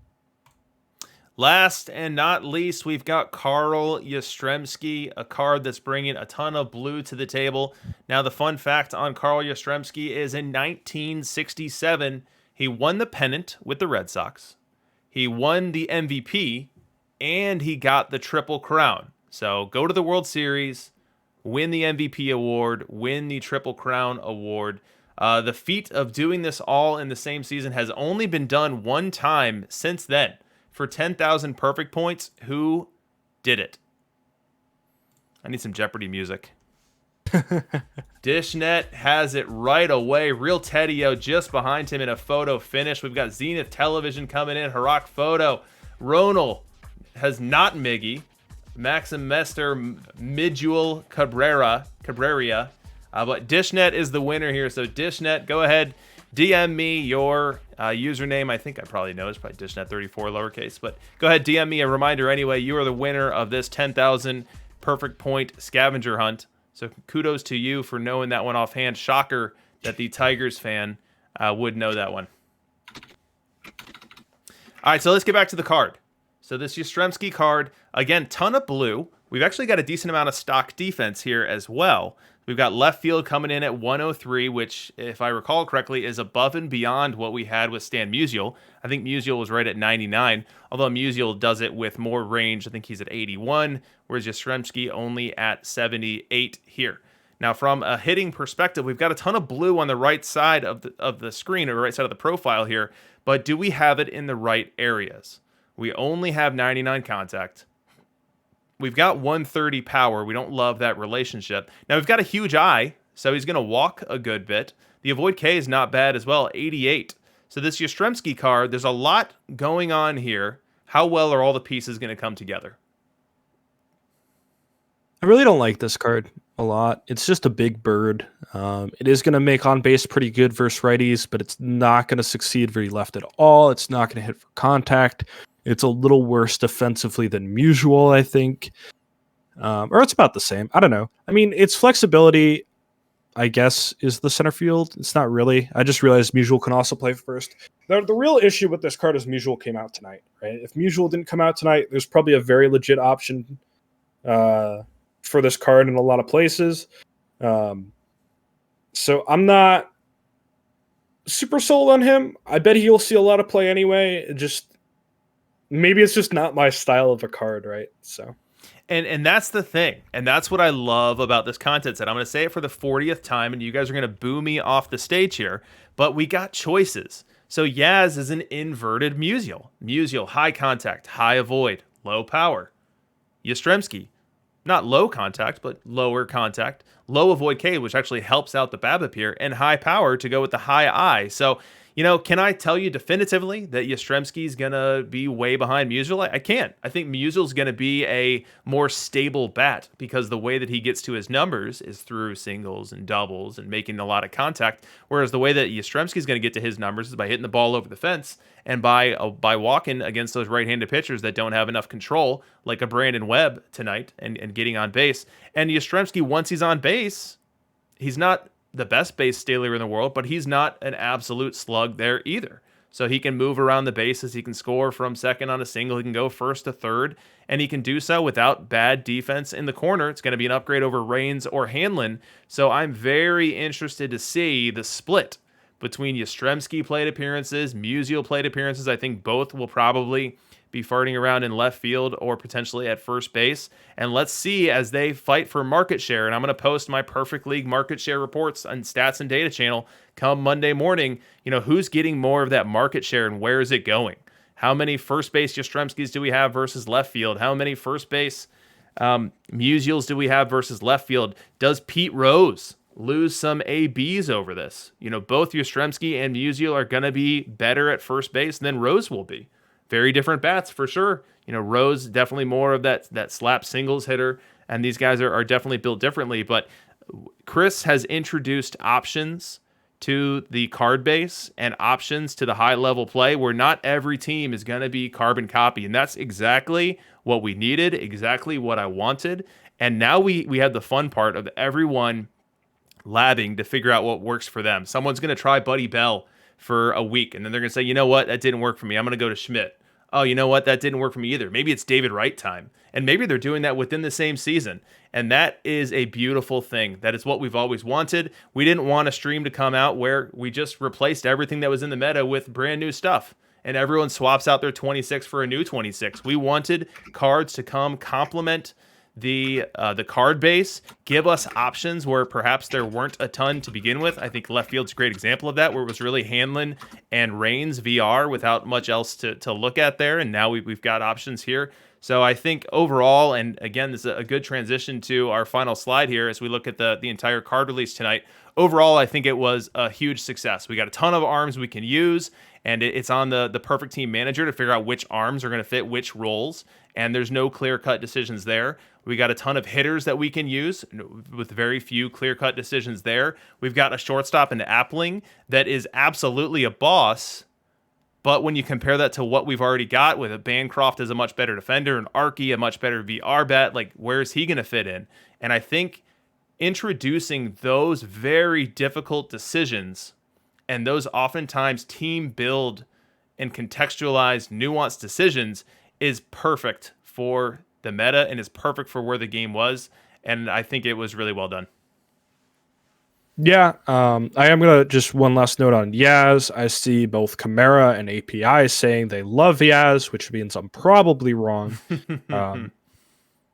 Last and not least, we've got Carl Yastrzemski, a card that's bringing a ton of blue to the table. Now, the fun fact on Carl Yastrzemski is in 1967, he won the pennant with the Red Sox. He won the MVP, and he got the Triple Crown. So go to the World Series, win the MVP award, win the Triple Crown award. The feat of doing this all in the same season has only been done one time since then. For 10,000 perfect points, who did it? I need some Jeopardy music. Dishnet has it right away. Real Teddy-O just behind him in a photo finish. We've got Zenith Television coming in. Harak Photo. Ronald has not Miggy. Maxim Mester, Midjul Cabrera. But Dishnet is the winner here. So Dishnet, go ahead. DM me your username. I think I probably know. It's probably Dishnet34 lowercase. But go ahead, DM me a reminder anyway. You are the winner of this 10,000 perfect point scavenger hunt. So kudos to you for knowing that one offhand. Shocker that the Tigers fan would know that one. All right, so let's get back to the card. So this Yastrzemski card, again, ton of blue. We've actually got a decent amount of stock defense here as well. We've got left field coming in at 103, which, if I recall correctly, is above and beyond what we had with Stan Musial. I think Musial was right at 99, although Musial does it with more range. I think he's at 81, whereas Yastrzemski only at 78 here. Now, from a hitting perspective, we've got a ton of blue on the right side of the screen, or the right side of the profile here, but do we have it in the right areas? We only have 99 contact. We've got 130 power. We don't love that relationship. Now, we've got a huge eye, so he's going to walk a good bit. The avoid K is not bad as well, 88. So this Yastrzemski card, there's a lot going on here. How well are all the pieces going to come together? I really don't like this card a lot. It's just a big bird. It is going to make on base pretty good versus righties, but it's not going to succeed very left at all. It's not going to hit for contact. It's a little worse defensively than usual, I think. Or it's about the same. I don't know. I mean, its flexibility, I guess, is the center field. It's not really. I just realized Musial can also play first. The real issue with this card is Musial came out tonight, right? If Musial didn't come out tonight, there's probably a very legit option for this card in a lot of places. So I'm not super sold on him. I bet he'll see a lot of play anyway. Maybe it's just not my style of a card, right? So, and that's the thing, and that's what I love about this content set. I'm going to say it for the 40th time, and you guys are going to boo me off the stage here, but we got choices. So Yaz is an inverted Musial. Musial, high contact, high avoid, low power. Yastrzemski, not low contact, but lower contact, low avoid K, which actually helps out the BABIP here, and high power to go with the high I. So, can I tell you definitively that Yastrzemski's going to be way behind Musial? I can't. I think Musial's going to be a more stable bat because the way that he gets to his numbers is through singles and doubles and making a lot of contact, whereas the way that Yastrzemski's going to get to his numbers is by hitting the ball over the fence and by walking against those right-handed pitchers that don't have enough control, like a Brandon Webb tonight, and getting on base. And Yastrzemski, once he's on base, he's not the best base stealer in the world, but he's not an absolute slug there either. So he can move around the bases, he can score from second on a single, he can go first to third, and he can do so without bad defense in the corner. It's going to be an upgrade over Raines or Hanlon. So I'm very interested to see the split between Yastrzemski plate appearances, Musial plate appearances. I think both will probably be farting around in left field or potentially at first base. And let's see as they fight for market share. And I'm going to post my Perfect League market share reports on Stats and Data channel come Monday morning. Who's getting more of that market share and where is it going? How many first base Yastrzemskis do we have versus left field? How many first base Musials do we have versus left field? Does Pete Rose lose some ABs over this. Both Yastrzemski and Musial are going to be better at first base than Rose will be. Very different bats for sure. Rose definitely more of that slap singles hitter, and these guys are definitely built differently. But Chris has introduced options to the card base and options to the high level play where not every team is going to be carbon copy. And that's exactly what we needed, exactly what I wanted. And now we have the fun part of everyone labbing to figure out what works for them. Someone's going to try Buddy Bell for a week, and then they're going to say, you know what, that didn't work for me. I'm going to go to Schmidt. Oh, you know what, that didn't work for me either. Maybe it's David Wright time. And maybe they're doing that within the same season. And that is a beautiful thing. That is what we've always wanted. We didn't want a stream to come out where we just replaced everything that was in the meta with brand new stuff. And everyone swaps out their 26 for a new 26. We wanted cards to come complement the card base, give us options where perhaps there weren't a ton to begin with. I think left field's a great example of that, where it was really Hanlon and Reigns VR without much else to look at there, and now we've got options here. So I think overall, and again, this is a good transition to our final slide here as we look at the entire card release tonight. Overall, I think it was a huge success. We got a ton of arms we can use, and it's on the perfect team manager to figure out which arms are going to fit which roles, and there's no clear-cut decisions there. We got a ton of hitters that we can use with very few clear-cut decisions there. We've got a shortstop in Appling that is absolutely a boss, but when you compare that to what we've already got with a Bancroft as a much better defender, and Archie a much better VR bat, like where is he going to fit in? And I think introducing those very difficult decisions and those oftentimes team build and contextualized nuanced decisions is perfect for the meta and is perfect for where the game was. And I think it was really well done. Yeah, I am going to just one last note on Yaz. I see both Chimera and API saying they love Yaz, which means I'm probably wrong.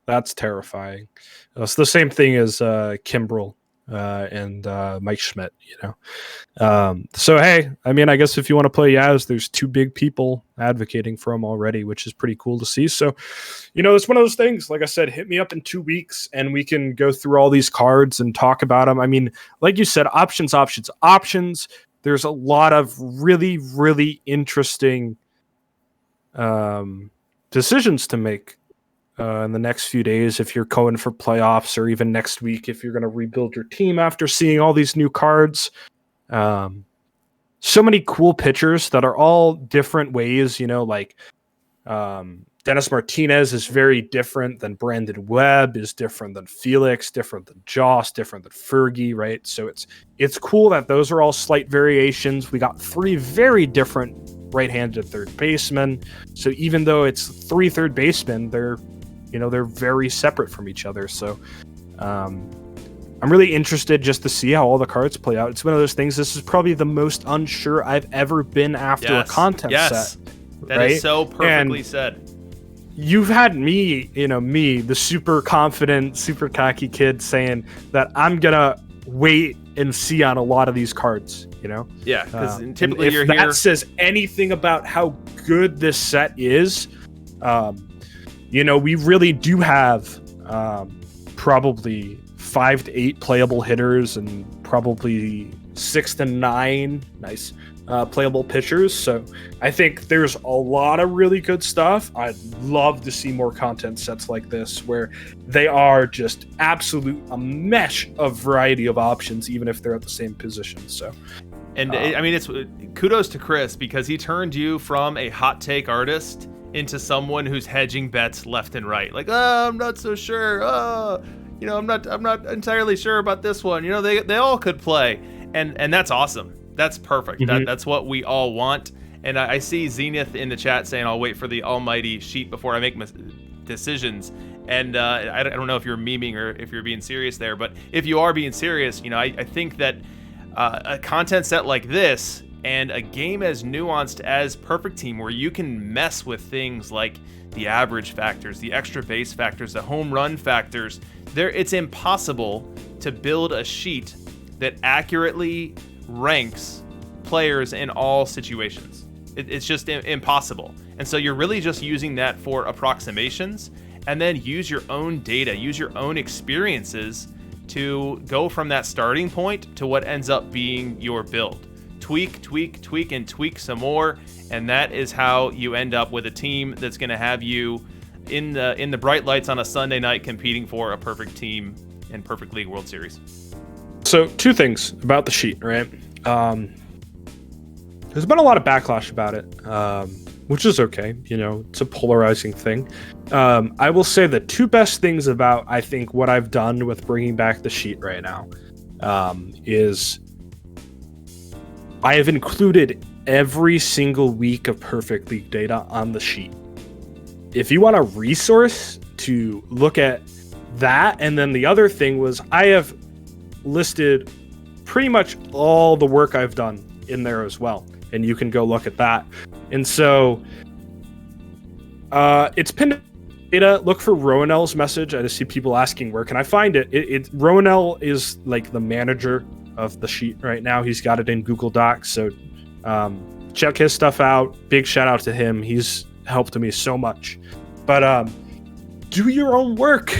That's terrifying. It's the same thing as Kimbrel and Mike Schmidt, So, hey, I mean, I guess if you want to play Yaz, there's two big people advocating for him already, which is pretty cool to see. So, it's one of those things. Like I said, hit me up in 2 weeks and we can go through all these cards and talk about them. I mean, like you said, options. There's a lot of really, really interesting decisions to make in the next few days if you're going for playoffs, or even next week if you're going to rebuild your team after seeing all these new cards. So many cool pitchers that are all different ways, Dennis Martinez is very different than Brandon Webb, is different than Felix, different than Joss, different than Fergie, right? So it's cool that those are all slight variations. We got 3 very different right-handed third basemen. So even though it's 3 third basemen, they're very separate from each other. So I'm really interested just to see how all the cards play out. It's one of those things. This is probably the most unsure I've ever been after a content set. That is so perfectly said. You've had me, the super confident, super cocky kid saying that I'm going to wait and see on a lot of these cards, Yeah, because typically if that says anything about how good this set is, we really do have probably 5 to 8 playable hitters and probably 6 to 9 playable pitchers. So I think there's a lot of really good stuff. I'd love to see more content sets like this where they are just a mesh of variety of options, even if they're at the same position. So, and I mean, it's kudos to Chris because he turned you from a hot take artist into someone who's hedging bets left and right. Like, I'm not so sure. I'm not entirely sure about this one. They all could play, and that's awesome. That's perfect. Mm-hmm. That's what we all want. And I see Zenith in the chat saying, I'll wait for the almighty sheet before I make decisions. And I don't know if you're memeing or if you're being serious there, but if you are being serious, I think that a content set like this and a game as nuanced as Perfect Team, where you can mess with things like the average factors, the extra base factors, the home run factors, it's impossible to build a sheet that accurately ranks players in all situations. It's just impossible. And so you're really just using that for approximations, and then use your own data, use your own experiences to go from that starting point to what ends up being your build. Tweak, and tweak some more, and that is how you end up with a team that's going to have you in the bright lights on a Sunday night competing for a perfect team in Perfect League World Series. So 2 things about the sheet, right? There's been a lot of backlash about it, which is okay. It's a polarizing thing. I will say the 2 best things about, I think, what I've done with bringing back the sheet right now is I have included every single week of Perfect League data on the sheet. If you want a resource to look at that, and then the other thing was I have listed pretty much all the work I've done in there as well, and you can go look at that. And so it's pinned data. Look for Rowanel's message. I just see people asking where can I find it. Rowanel is like the manager of the sheet right now. He's got it in Google Docs, so check his stuff out. Big shout out to him. He's helped me so much. But do your own work,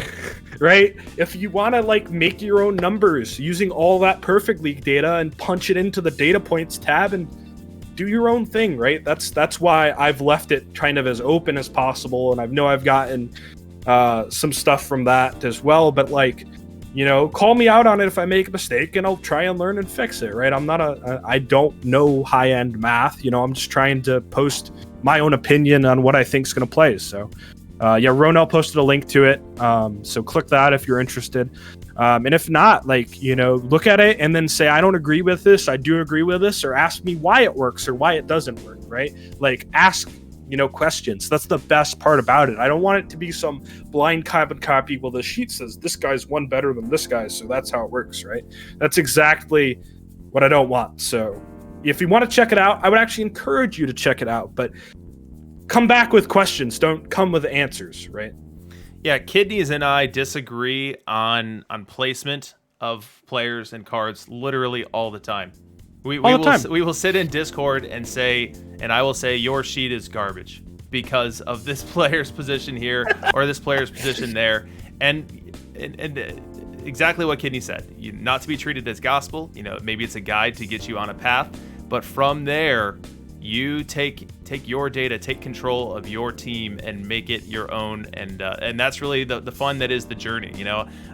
right? If you want to make your own numbers using all that Perfect League data and punch it into the data points tab and do your own thing, right? That's why I've left it kind of as open as possible, and I know I've gotten some stuff from that as well. But call me out on it if I make a mistake, and I'll try and learn and fix it, right? I don't know high-end math. I'm just trying to post my own opinion on what I think is going to play. So, Ronell posted a link to it. So click that if you're interested. And if not, look at it and then say, I don't agree with this. I do agree with this, or ask me why it works or why it doesn't work, right? Ask, questions. That's the best part about it. I don't want it to be some blind carbon copy. Well, the sheet says this guy's one better than this guy, so that's how it works, right? That's exactly what I don't want. So if you want to check it out, I would actually encourage you to check it out, but come back with questions. Don't come with answers, right? Yeah, Kidneys and I disagree on placement of players and cards literally all the time. We will sit in Discord and I will say your sheet is garbage because of this player's position here or this player's position there, and exactly what Kidney said. Not to be treated as gospel. Maybe it's a guide to get you on a path, but from there, you take your data, take control of your team, and make it your own. And that's really the fun that is the journey.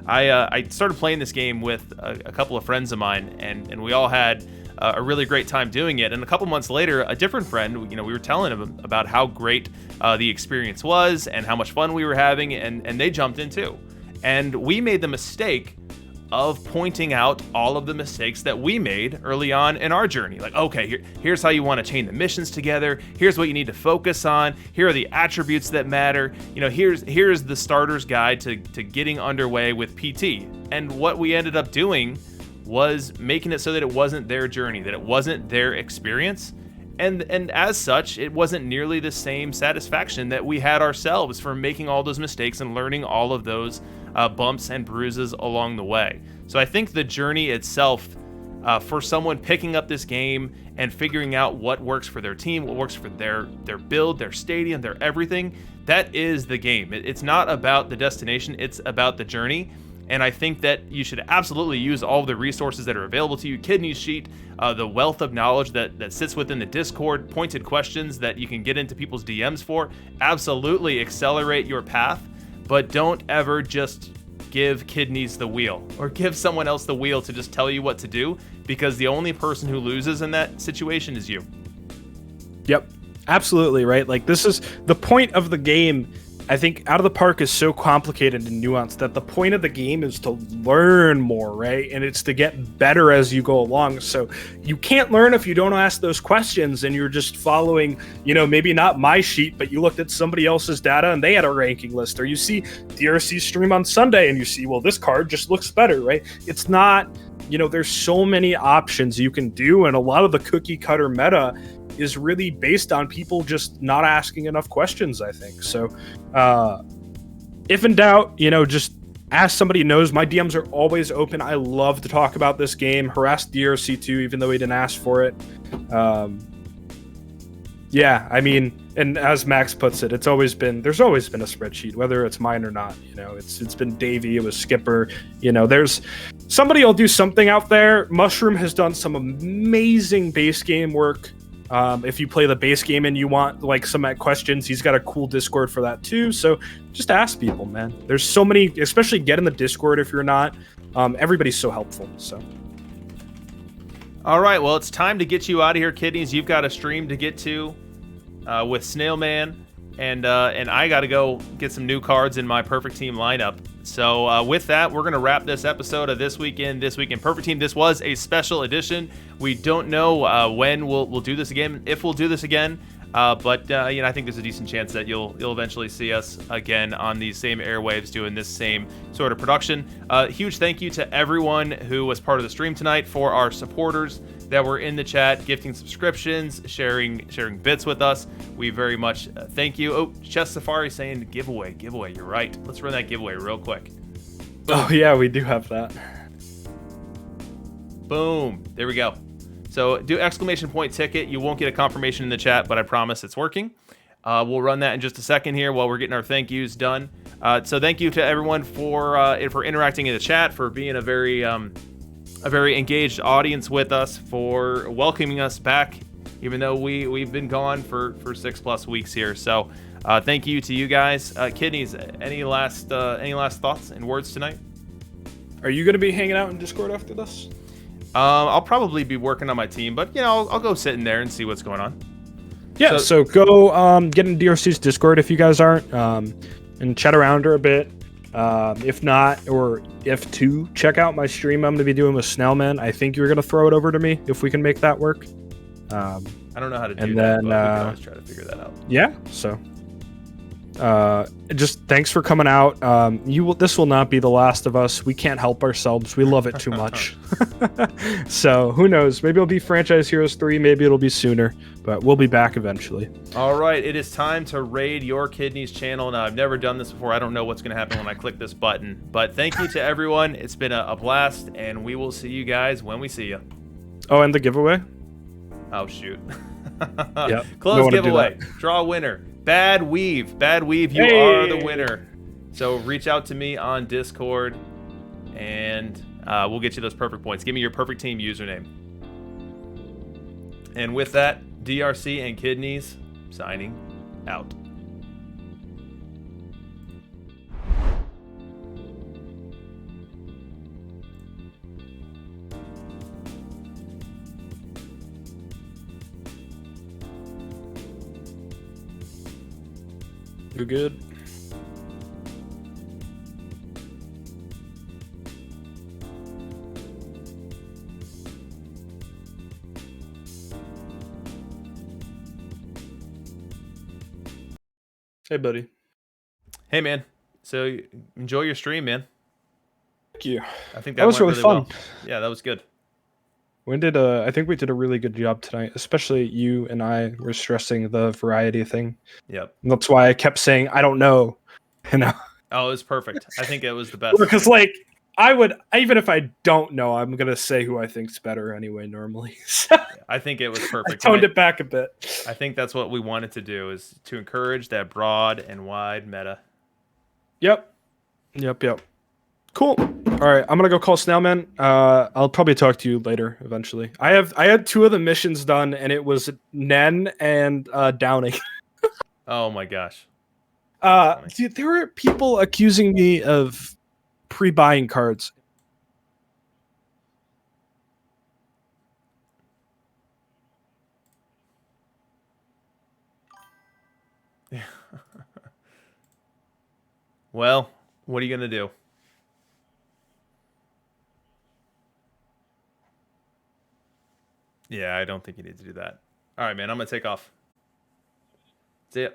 I started playing this game with a couple of friends of mine, and we all had a really great time doing it. And a couple months later, a different friend, we were telling him about how great the experience was and how much fun we were having, and they jumped in too. And we made the mistake of pointing out all of the mistakes that we made early on in our journey. Okay, here's how you want to chain the missions together. Here's what you need to focus on. Here are the attributes that matter. Here's the starter's guide to getting underway with PT. And what we ended up doing was making it so that it wasn't their journey, that it wasn't their experience. And as such, it wasn't nearly the same satisfaction that we had ourselves from making all those mistakes and learning all of those bumps and bruises along the way. So I think the journey itself, for someone picking up this game and figuring out what works for their team, what works for their build, their stadium, their everything, that is the game. It's not about the destination, it's about the journey. And I think that you should absolutely use all of the resources that are available to you. Kidney sheet, the wealth of knowledge that sits within the Discord, pointed questions that you can get into people's DMs for. Absolutely accelerate your path, but don't ever just give Kidneys the wheel or give someone else the wheel to just tell you what to do, because the only person who loses in that situation is you. Yep, absolutely, right? This is the point of the game. I think Out of the Park is so complicated and nuanced that the point of the game is to learn more, right? And it's to get better as you go along. So you can't learn if you don't ask those questions and you're just following, maybe not my sheet, but you looked at somebody else's data and they had a ranking list. Or you see DRC stream on Sunday and you see, well, this card just looks better, right? It's not, there's so many options you can do. And a lot of the cookie cutter meta is really based on people just not asking enough questions, I think. So if in doubt, just ask somebody who knows. My DMs are always open. I love to talk about this game. Harass DRC too, even though he didn't ask for it. Yeah, I mean, And as Max puts it, there's always been a spreadsheet, whether it's mine or not. It's been Davey, it was Skipper. There's somebody will do something out there. Mushroom has done some amazing base game work. If you play the base game and you want like some questions, he's got a cool Discord for that too. So just ask people, man. There's so many, especially get in the Discord if you're not. Everybody's so helpful. So. All right, well, it's time to get you out of here, kidneys. You've got a stream to get to with Snailman, and I got to go get some new cards in my Perfect Team lineup. So with that, we're going to wrap this episode of This Week in Perfect Team. This was a special edition. We don't know when we'll do this again, if we'll do this again. But I think there's a decent chance that you'll eventually see us again on these same airwaves doing this same sort of production. Huge thank you to everyone who was part of the stream tonight, for our supporters that were in the chat, gifting subscriptions, sharing bits with us. We very much thank you. Oh, Chess Safari saying giveaway. You're right. Let's run that giveaway real quick. Oh yeah, we do have that. Boom. There we go. So do exclamation point ticket. You won't get a confirmation in the chat, but I promise it's working. We'll run that in just a second here while we're getting our thank yous done. So thank you to everyone for interacting in the chat, for being a very engaged audience with us, for welcoming us back, even though we've been gone for 6+ weeks here. So thank you to you guys. Kidneys, any last thoughts and words tonight? Are you going to be hanging out in Discord after this? I'll probably be working on my team, but I'll go sit in there and see what's going on. Yeah, so go get in DRC's Discord if you guys aren't, and chat around her a bit. If not, or if to, check out my stream I'm going to be doing with Snailman. I think you're going to throw it over to me if we can make that work. I don't know how to do that, but we can always try to figure that out. Yeah, so just thanks for coming out. This will not be The Last of Us. We can't help ourselves. We love it too much. So who knows? Maybe it'll be Franchise Heroes 3. Maybe it'll be sooner, but we'll be back eventually. All right, it is time to raid your kidneys channel. Now, I've never done this before. I don't know what's going to happen when I click this button, but thank you to everyone. It's been a blast, and we will see you guys when we see you. Oh, and the giveaway? Oh, shoot. Yep. Close giveaway. Draw a winner. Bad Weave, you are the winner. So reach out to me on Discord, and we'll get you those perfect points. Give me your perfect team username. And with that, DRC and Kidneys signing out. You're good. Hey, buddy. Hey, man. So enjoy your stream, man. Thank you. I think that was really fun. Well. Yeah, that was good. I think we did a really good job tonight, especially you and I were stressing the variety thing. Yep. And that's why I kept saying, I don't know. Oh, it was perfect. I think it was the best. Because, even if I don't know, I'm going to say who I think's better anyway, normally. I think it was perfect. I toned it back a bit. I think that's what we wanted to do, is to encourage that broad and wide meta. Yep. Cool. All right, I'm gonna go call Snailman. I'll probably talk to you later eventually. I had 2 of the missions done, and it was Nen and Downing. Oh my gosh. Dude, there were people accusing me of pre-buying cards. Well, what are you gonna do? Yeah, I don't think you need to do that. All right, man, I'm going to take off. See ya.